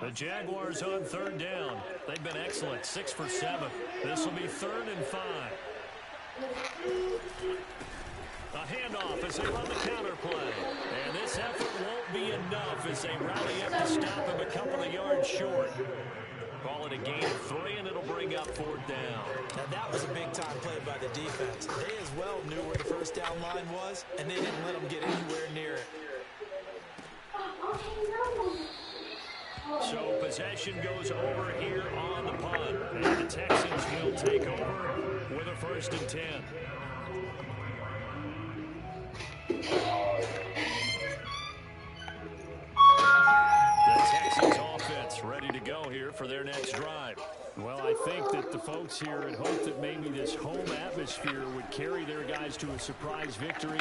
The Jaguars on 3rd down. They've been excellent. 6 for 7. This will be 3rd and 5. A handoff as they run the counter play. And this effort won't be enough as they rally up to stop him a couple of yards short. Call it a gain of 3, and it'll bring up 4th down. Now, that was a big-time play by the defense. They as well knew where the 1st down line was, and they didn't let them get anywhere near it. So possession goes over here on the punt. And the Texans will take over with a 1st and 10. The Texans offense ready to go here for their next drive. Well, I think that the folks here had hoped that maybe this home atmosphere would carry their guys to a surprise victory,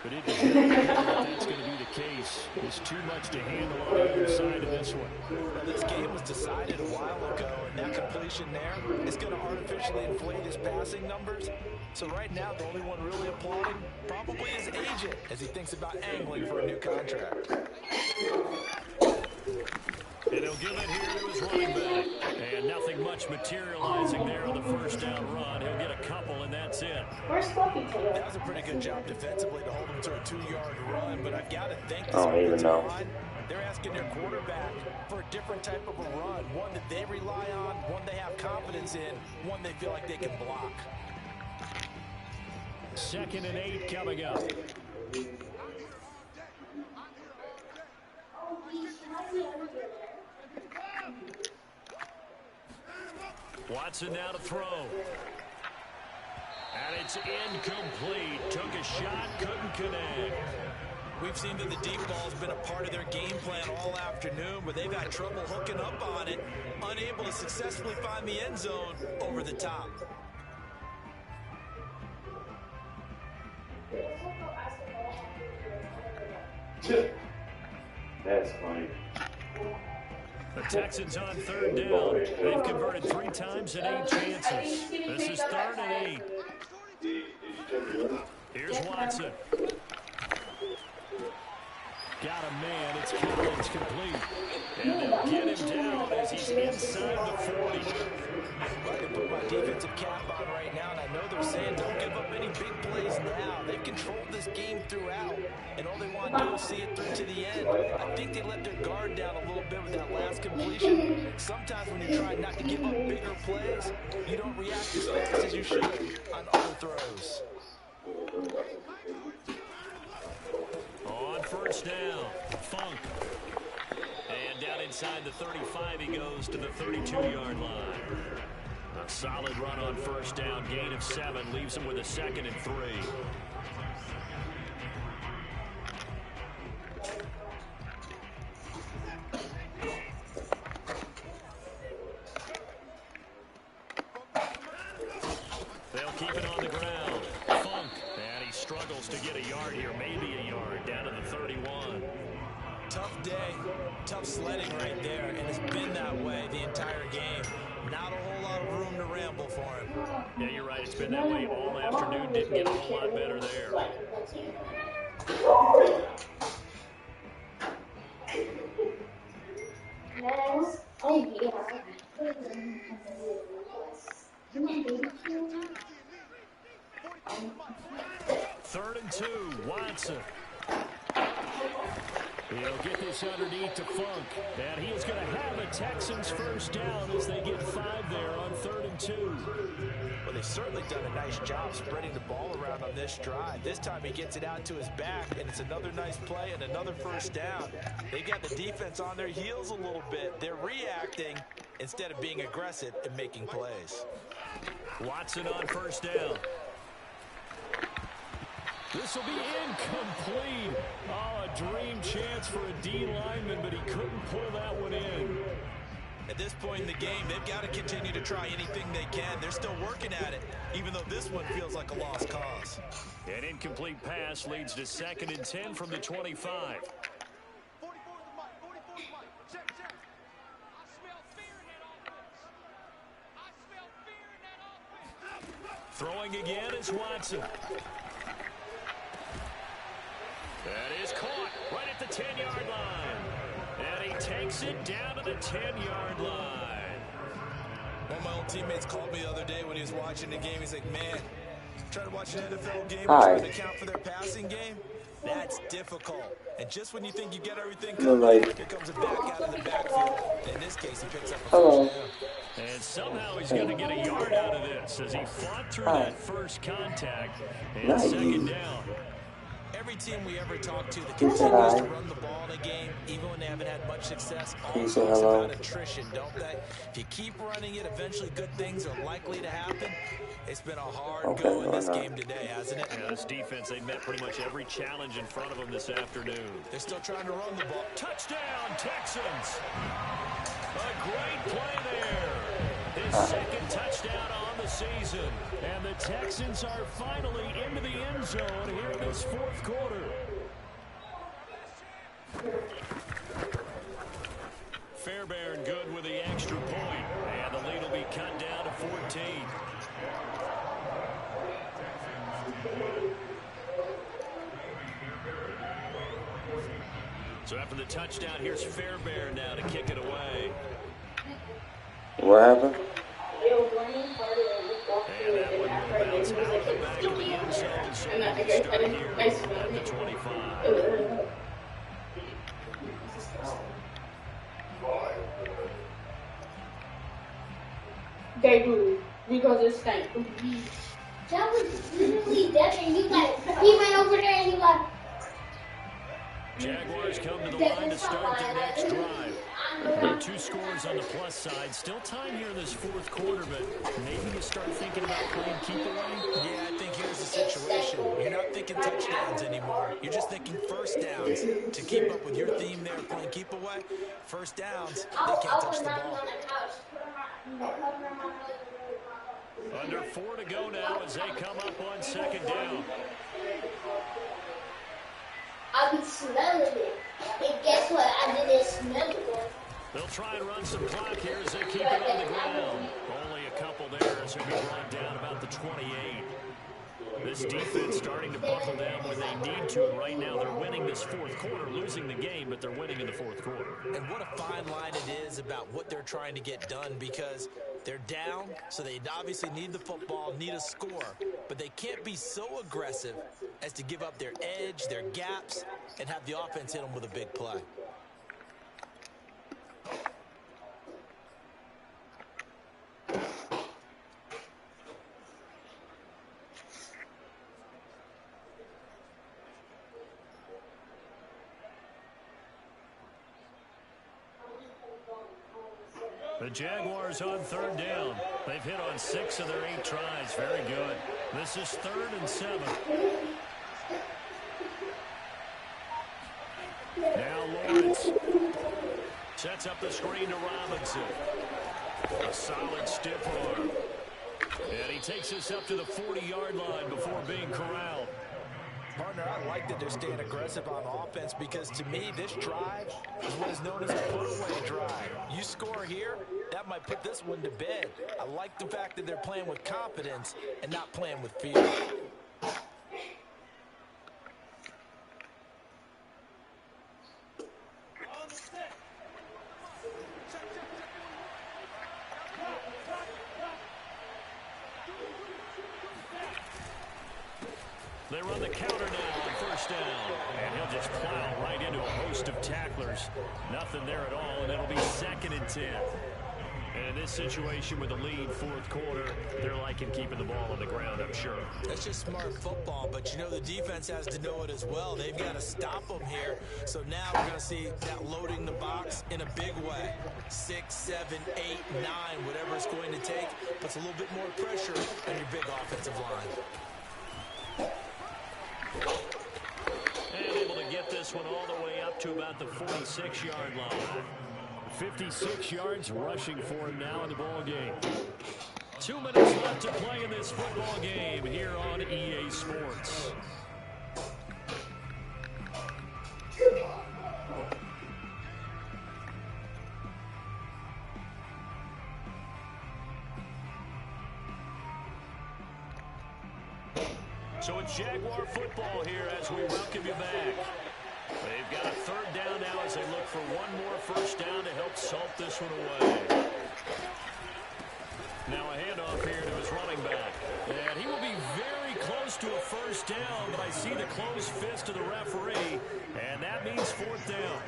but it does not appear that that's going to be the case. There's too much to handle on the other side of this one. Well, this game was decided a while ago, and that completion there is going to artificially inflate his passing numbers. So right now, the only one really applauding probably his agent as he thinks about angling for a new contract. And he'll give it here to his running back. And nothing much materializing there on the first down run. He'll get a couple, and that's it. That was a pretty good job defensively to hold him to a 2-yard run, but I've got to think this I don't even offensive know. line, they're asking their quarterback for a different type of a run, one that they rely on, one they have confidence in, one they feel like they can block. 2nd and 8 coming up. Watson now to throw. And it's incomplete. Took a shot, couldn't connect. We've seen that the deep ball has been a part of their game plan all afternoon, but they've had trouble hooking up on it, unable to successfully find the end zone over the top. That's funny. The Texans on 3rd down. They've converted 3 times and 8 chances. This is 3rd and 8. Here's Watson. Got a man. It's Collins complete. And they'll get him down as he's inside the 40. I can put my defensive cap on right now, and I know they're saying don't give up any big plays now. They've controlled this game throughout, and all they want to do is see it through to the end. I think they let their guard down a little bit with that last completion. Sometimes when you're trying not to give up bigger plays, you don't react as fast as you should on other throws. On 1st down, Funk. And down inside the 35, he goes to the 32-yard line. A solid run on 1st down, gain of 7, leaves him with a 2nd and 3. They'll keep it on the ground. Funk, and he struggles to get a yard here, maybe a yard, down to the 31. Tough day, tough sledding right there, and it's been that way the entire game. Not a whole lot of room to ramble for him. Yeah, you're right. It's been that way all afternoon. Didn't get a whole lot better there. Oh, yeah. 3rd and 2, Watson. He'll get this underneath to Funk. And he is going to have a Texans 1st down as they get 5 there on 3rd and 2. Well, they've certainly done a nice job spreading the ball around on this drive. This time he gets it out to his back, and it's another nice play and another 1st down. They got the defense on their heels a little bit. They're reacting instead of being aggressive and making plays. Watson on 1st down. This will be incomplete. Oh, a dream chance for a D lineman, but he couldn't pull that one in. At this point in the game, they've got to continue to try anything they can. They're still working at it, even though this one feels like a lost cause. An incomplete pass leads to 2nd and 10 from the 25. Throwing again is Watson. That is caught right at the 10-yard line. And he takes it down to the 10-yard line. One of my old teammates called me the other day when he was watching the game. He's like, man, trying to watch an NFL game and trying to account for their passing game? That's difficult. And just when you think you get everything covered, here comes a back out of the backfield. In this case, he picks up a 1st down. And somehow he's going to get a yard out of this as he fought through that first contact. And 2nd down. Every team we ever talk to that continues to run the ball in a game, even when they haven't had much success, all talks about attrition, don't they? If you keep running it, eventually good things are likely to happen. It's been a hard go in this game today, hasn't it? Yeah, this defense, they met pretty much every challenge in front of them this afternoon. They're still trying to run the ball. Touchdown, Texans! A great play there. His 2nd touchdown on the season. And the Texans are finally into the end zone here in this 4th quarter. Fairbairn good with the extra point. And the lead will be cut down to 14. So after the touchdown, here's Fairbairn now to kick it away. What happened? And that one will bounce out the back of the end zone. So we'll start here at the 25. They do, because it's stank. That was literally Devin. He went over there and he like. Jaguars come to the line to start their next drive. There are 2 scores on the plus side. Still time here in this fourth quarter, but maybe you start thinking about playing keep away. Yeah, I think here's the situation. You're not thinking touchdowns anymore. You're just thinking first downs. To keep up with your theme there, playing keep away, first downs, they can't touch the ball. Under 4 to go now as they come up on second down. I'll be smelling it. And guess what? I didn't smell it. They'll try and run some clock here as they keep it on the ground. Only a couple there as they'll be brought down about the 28. This defense starting to buckle down when they need to, and right now they're winning this fourth quarter, losing the game, but they're winning in the fourth quarter. And what a fine line it is about what they're trying to get done, because they're down, so they obviously need the football, need a score, but they can't be so aggressive as to give up their edge, their gaps, and have the offense hit them with a big play. The Jaguars on third down. They've hit on 6 of their 8 tries. Very good. This is 3rd and 7. Now Lawrence sets up the screen to Robinson. A solid stiff arm. And he takes us up to the 40-yard line before being corralled. Partner, I like that they're staying aggressive on offense, because to me, this drive is what is known as a put-away drive. You score here, that might put this one to bed. I like the fact that they're playing with confidence and not playing with fear. They run the counter now on first down. And he'll just plow right into a host of tacklers. Nothing there at all, and it'll be 2nd and 10. And in this situation with a lead fourth quarter, they're liking keeping the ball on the ground, I'm sure. That's just smart football, but you know the defense has to know it as well. They've got to stop them here. So now we're going to see that loading the box in a big way. 6, 7, 8, 9, whatever it's going to take, puts a little bit more pressure on your big offensive line. And able to get this one all the way up to about the 46-yard line. 56 yards rushing for him now in the ball game. 2 minutes left to play in this football game here on EA Sports. So it's Jaguar football here as we welcome you back. They've got a 3rd down now as they look for one more first down to help salt this one away. Now a handoff here to his running back. And he will be very close to a first down, but I see the closed fist of the referee, and that means 4th down.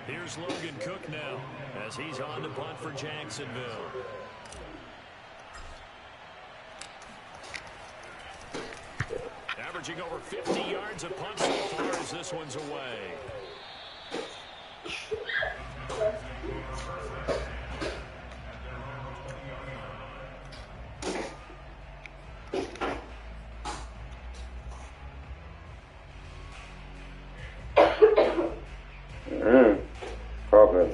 Here's Logan Cook now as he's on to punt for Jacksonville. Averaging over 50 yards a punt so far as this one's away. Problem.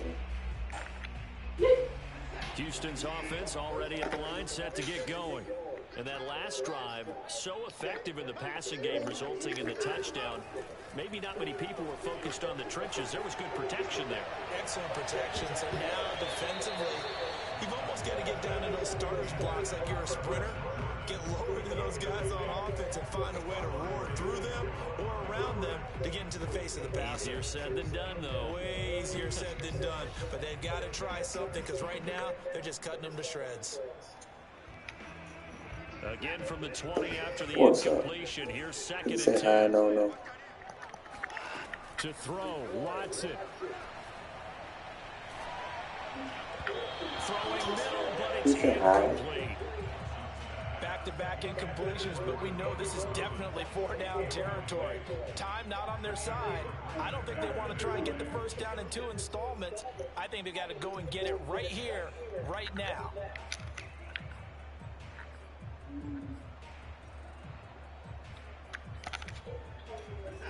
Houston's offense already at the line, set to get going. And that last drive, so effective in the passing game, resulting in the touchdown. Maybe not many people were focused on the trenches. There was good protection there. Excellent protection. So now defensively, you've almost got to get down to those starters blocks like you're a sprinter. Get lower to those guys on offense and find a way to roar through them or around them to get into the face of the passer. Easier said than done, though. Way easier said than done. But they've got to try something because right now they're just cutting them to shreds. Again from the 20 after the What's incompletion. Here's second Say and hi, 10. no. To throw, Watson. Throwing middle, but it's Say hi. incomplete. Back-to-back incompletions, but we know this is definitely 4-down territory. Time not on their side. I don't think they want to try and get the first down in 2 installments. I think they've got to go and get it right here, right now.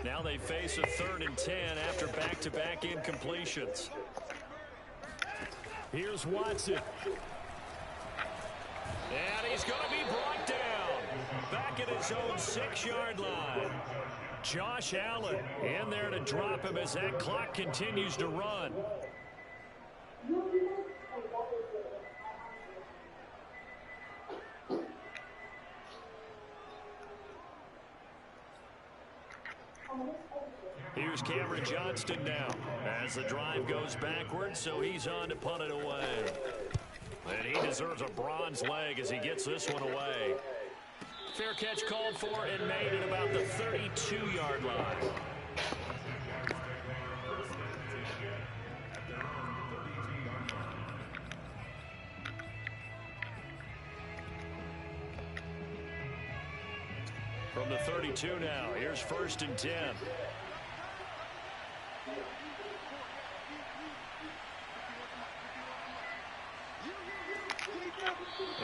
Now they face a 3rd and 10 after back-to-back incompletions. Here's Watson. And he's going to be brought down. Back at his own 6-yard line. Josh Allen in there to drop him as that clock continues to run. Here's Cameron Johnston now as the drive goes backwards, so he's on to punt it away. And he deserves a bronze leg as he gets this one away. Fair catch called for and made at about the 32-yard line. From the 32 now, here's 1st and 10.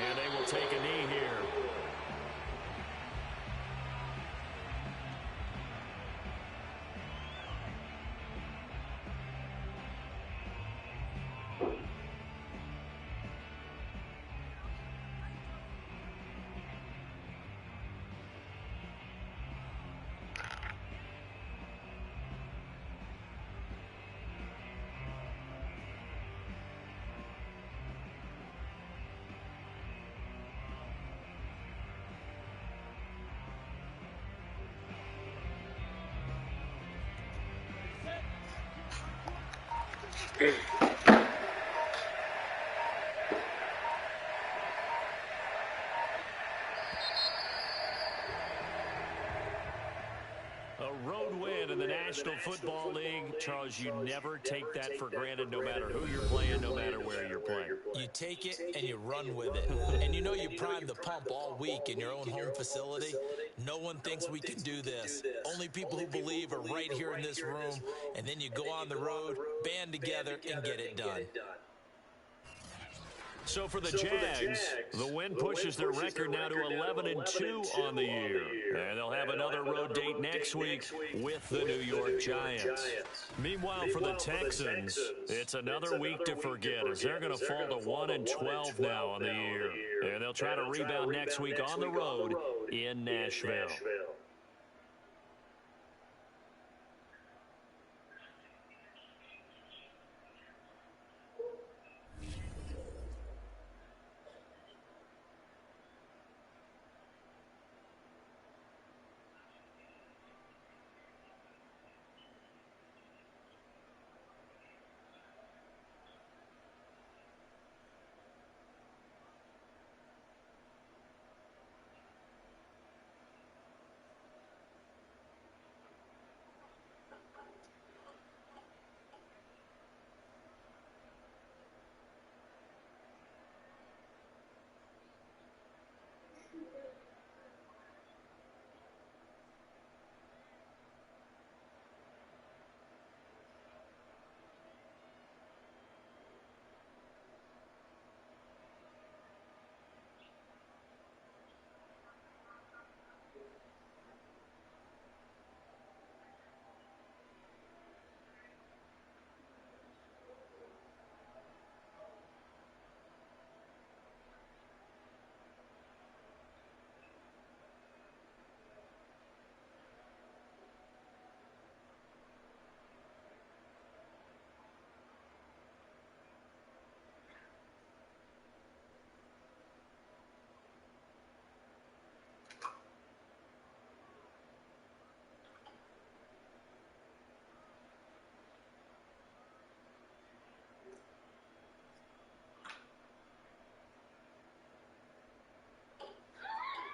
And they will take a knee here. A road win in the National Football League. Charles, you never take that for granted no matter who you're playing, no matter where you're playing. You take it and you run with it. And you know you primed the pump all week in your own home facility. No one thinks we can do this. Only people who believe are right here in this room. And then you go on the road, band together, and get it done. So for the Jags, the win pushes their record now to 11-2 on the year. And they'll have another road date next week with the New York Giants. Meanwhile, for the Texans, it's another week to forget as they're going to fall to 1-12 now on the year. And they'll try to rebound next week on the road in Nashville.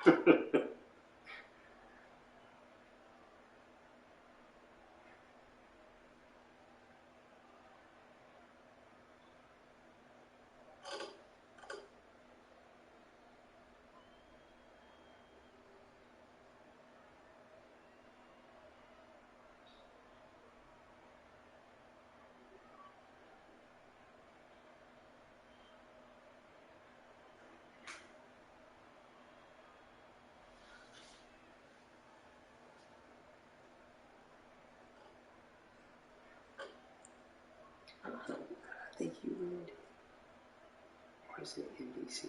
I think you would. Or is it NBC?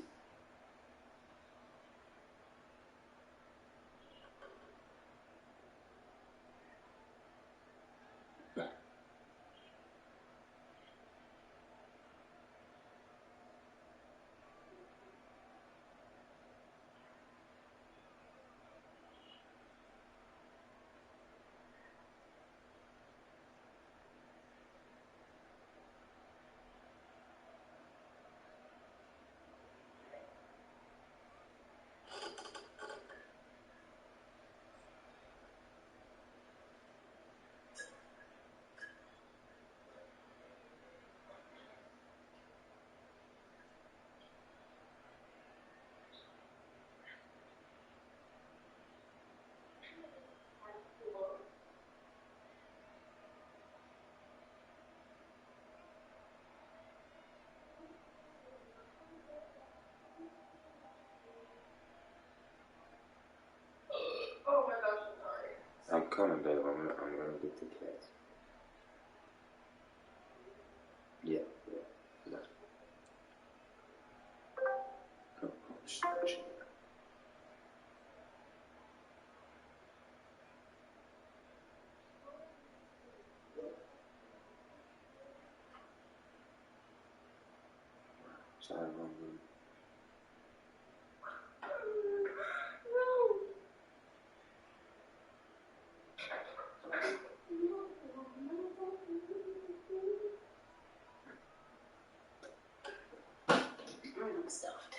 I'm coming, babe. I'm gonna get the cats. Yeah. No. Oh, shit. Sorry, Mom. I'm stuffed.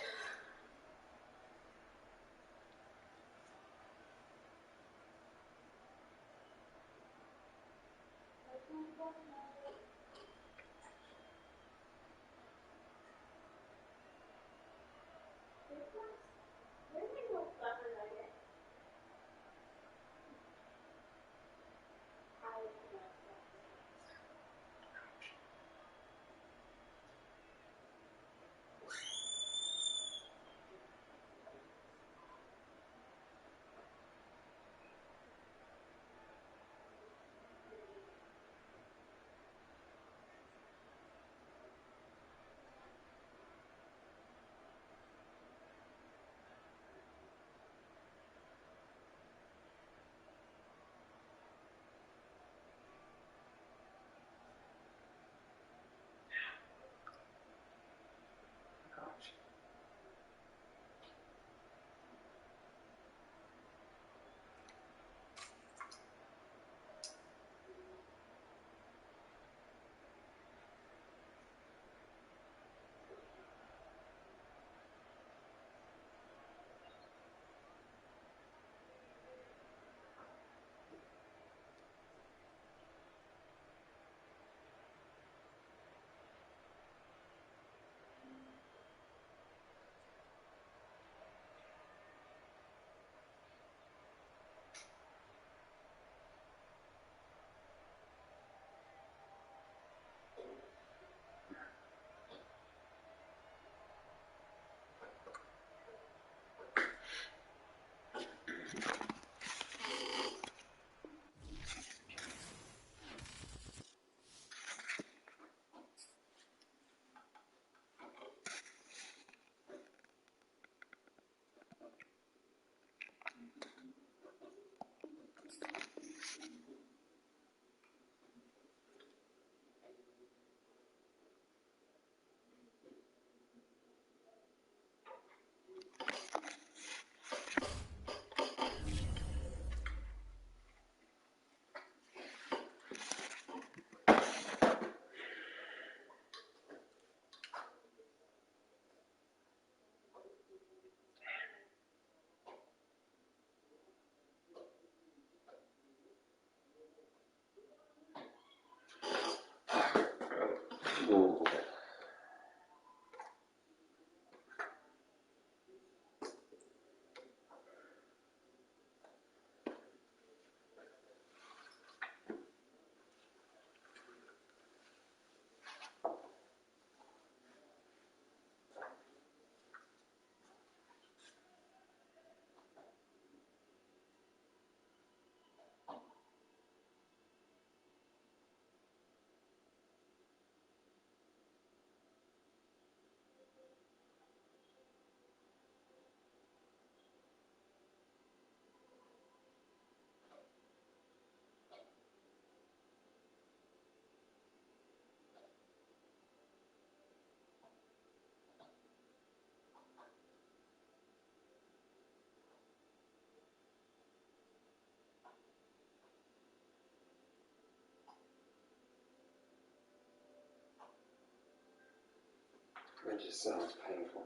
It just sounds painful.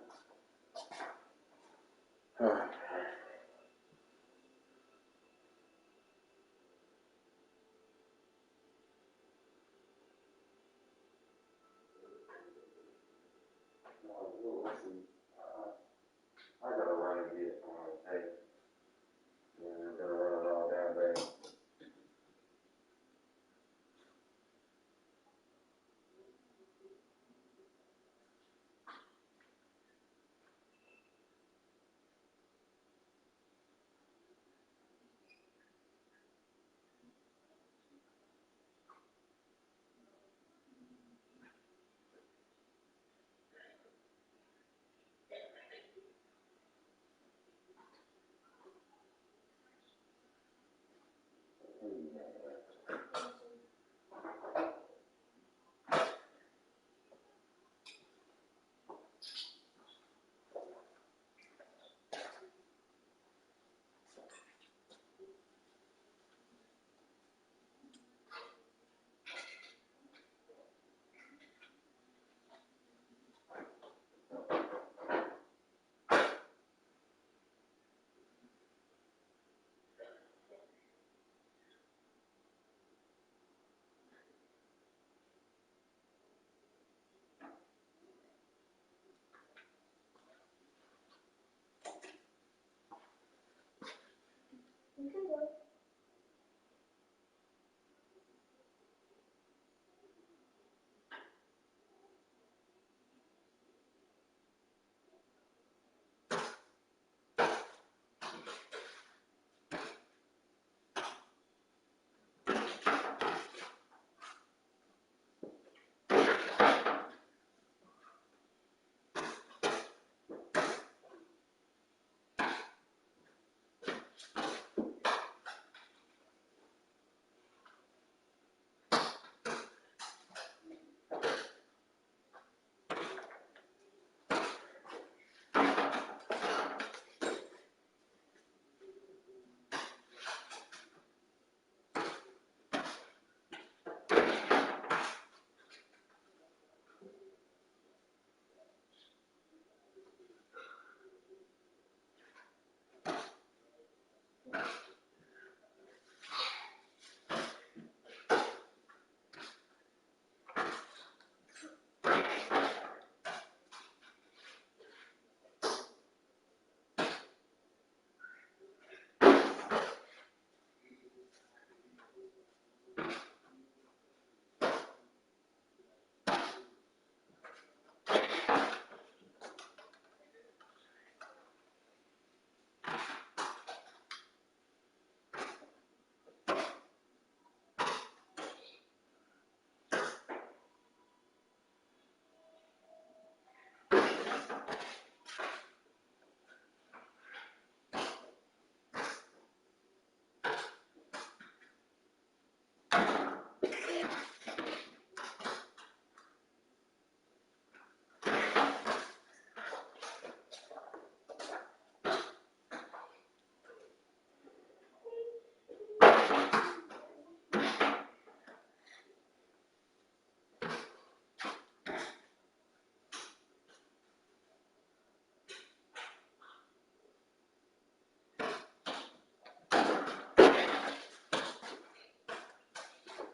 All right. Listen, I gotta run and get hey. Yeah, I'm gonna run it all down there.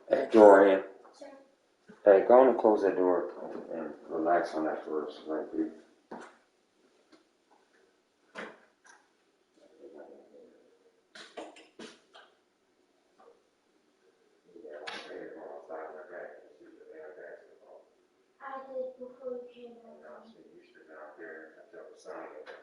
Hey, Dorian. Hey, go on and close that door and relax on that first, right, dude? I did before you came back. You should have been out there until the sun went down.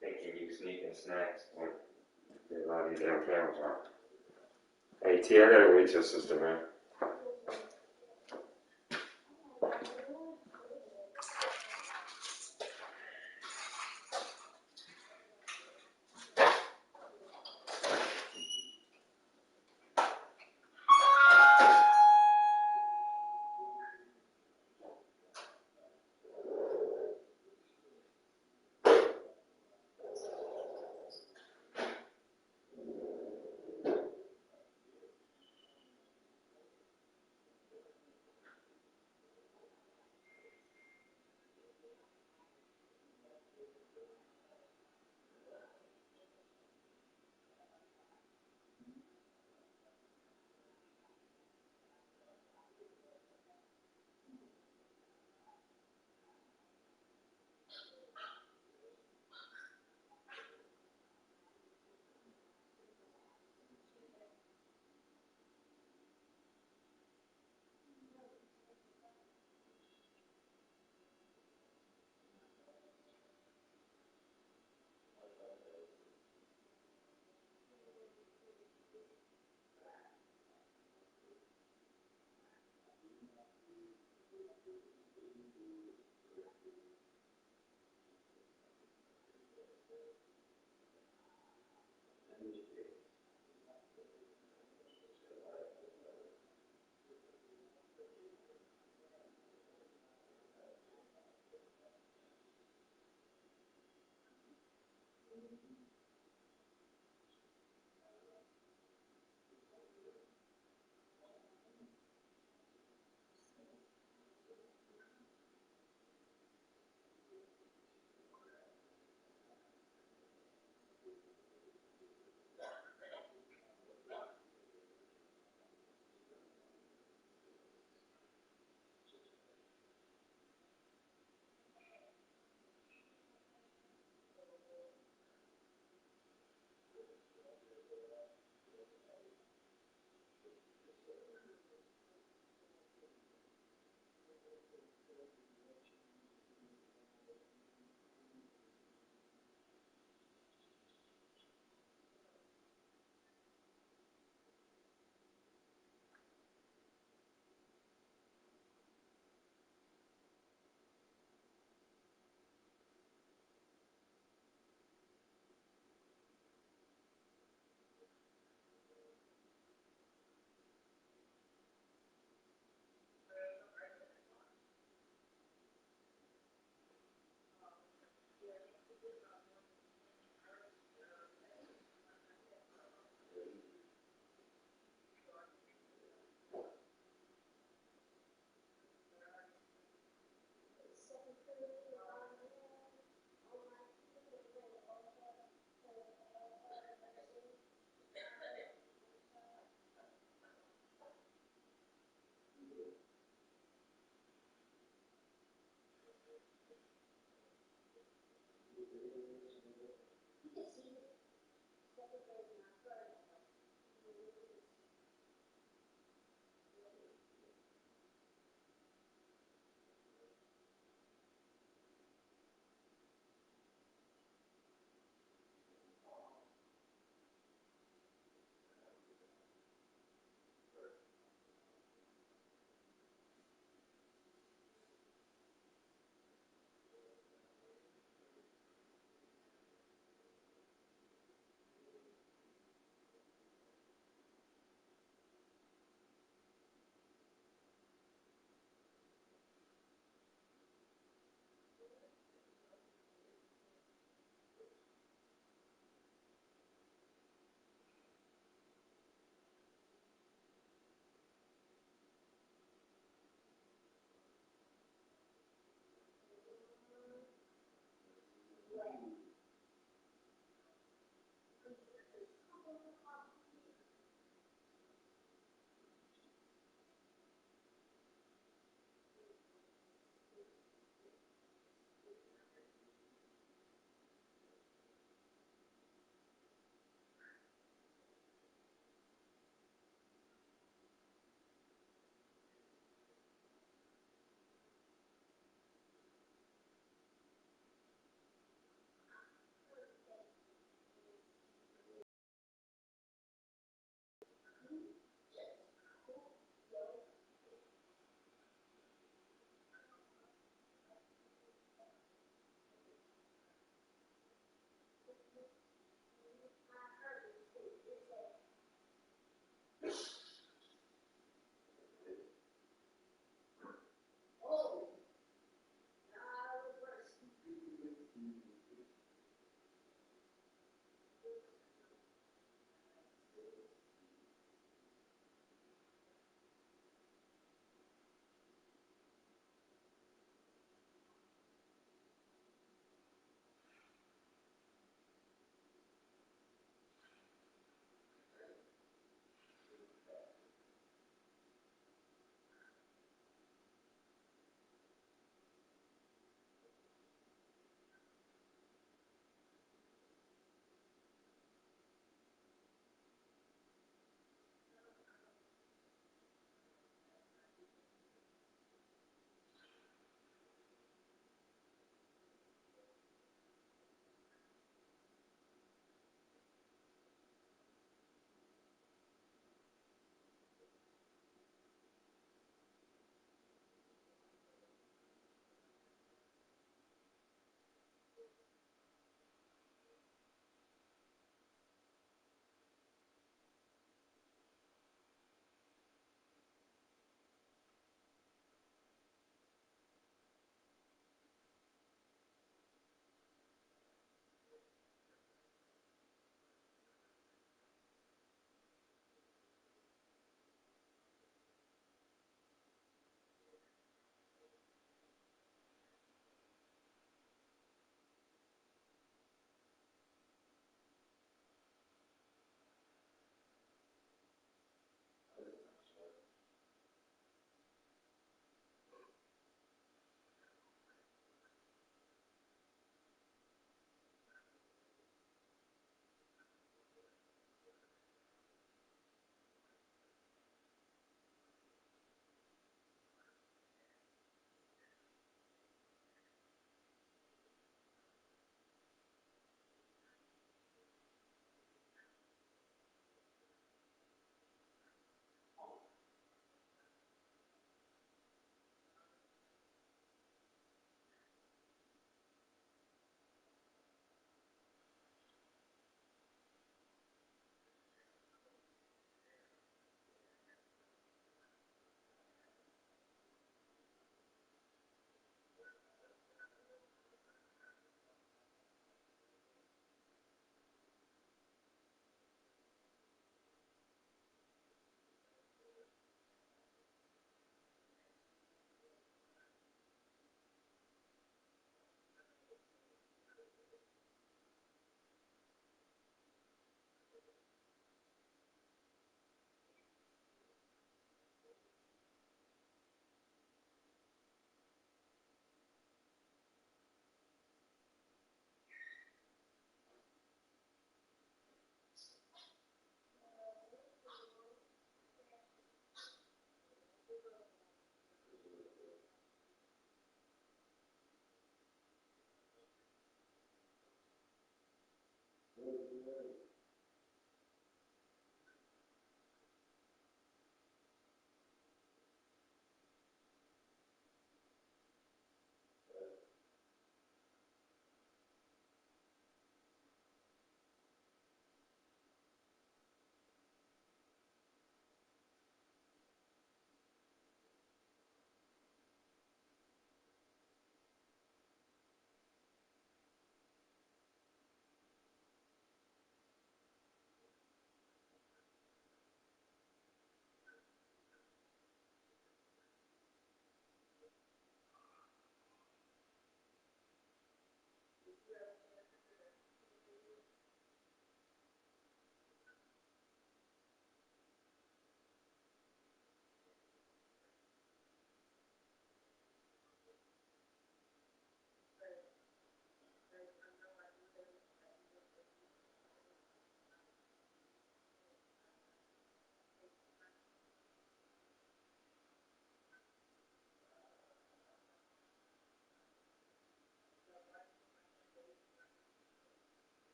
Thinking you sneaking snacks when there's a lot of these damn cameras on. Hey, T, I gotta wait your sister, man.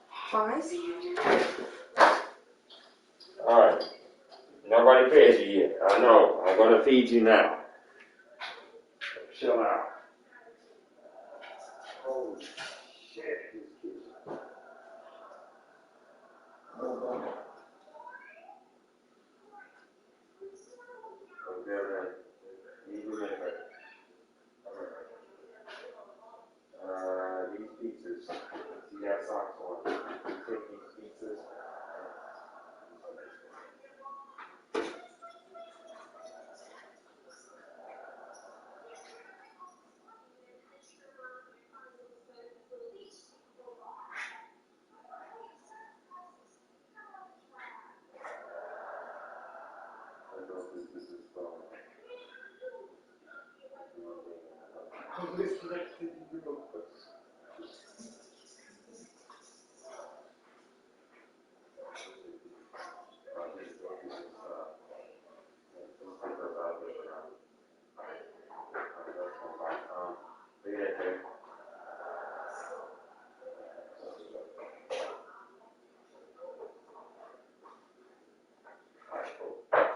Hi, Sandra. Alright. Nobody fed you yet. I know. I'm going to feed you now. Chill out. Holy shit. These kids. These pizzas. You got socks on. Take these pizzas.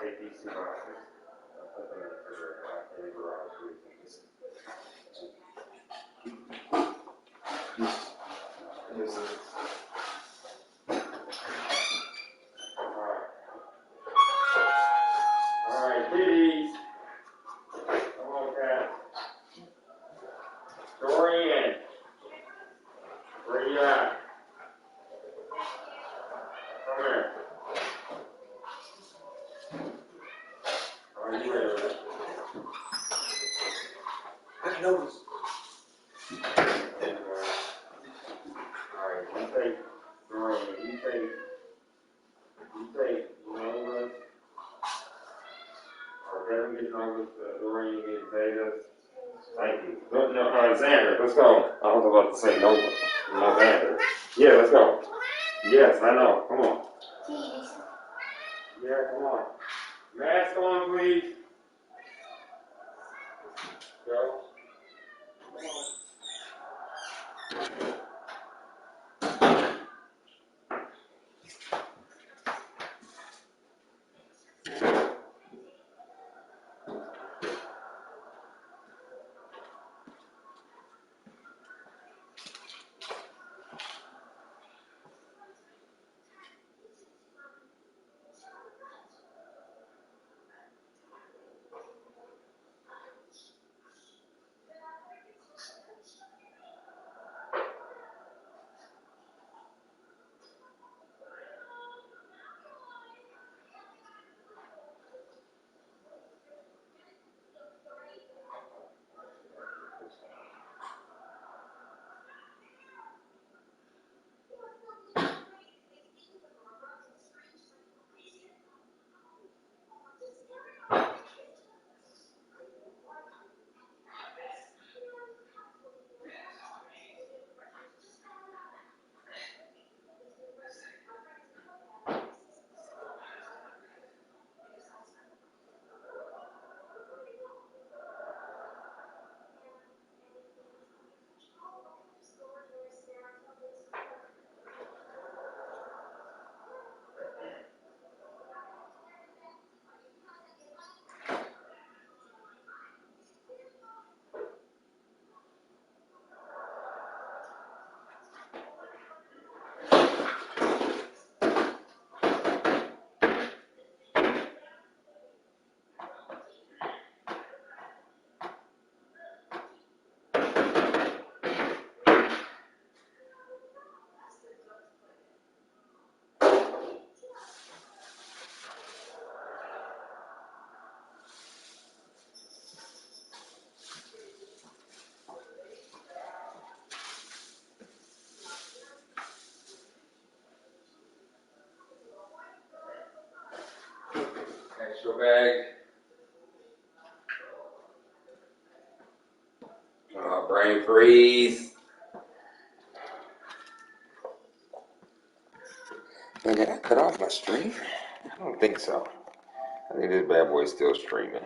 Take these two boxes. Put them in the garage. Alright, kitties. Come on, cat. Dorian. Where you at? Come here. Are you ready? I noticed. Alright, you take Dorian. You take Nolan. Or Devin gets Nolan. Dorian gets Zeta. Thank you. No, Xander, let's go. I was about to say Nolan. No, Xander. Yeah, let's go. Yes, I know. Come on. Yeah, come on. Mask on, please. Go. Come on. Extra bag. Brain freeze. Man, did I cut off my stream? I don't think so. I think this bad boy's still streaming.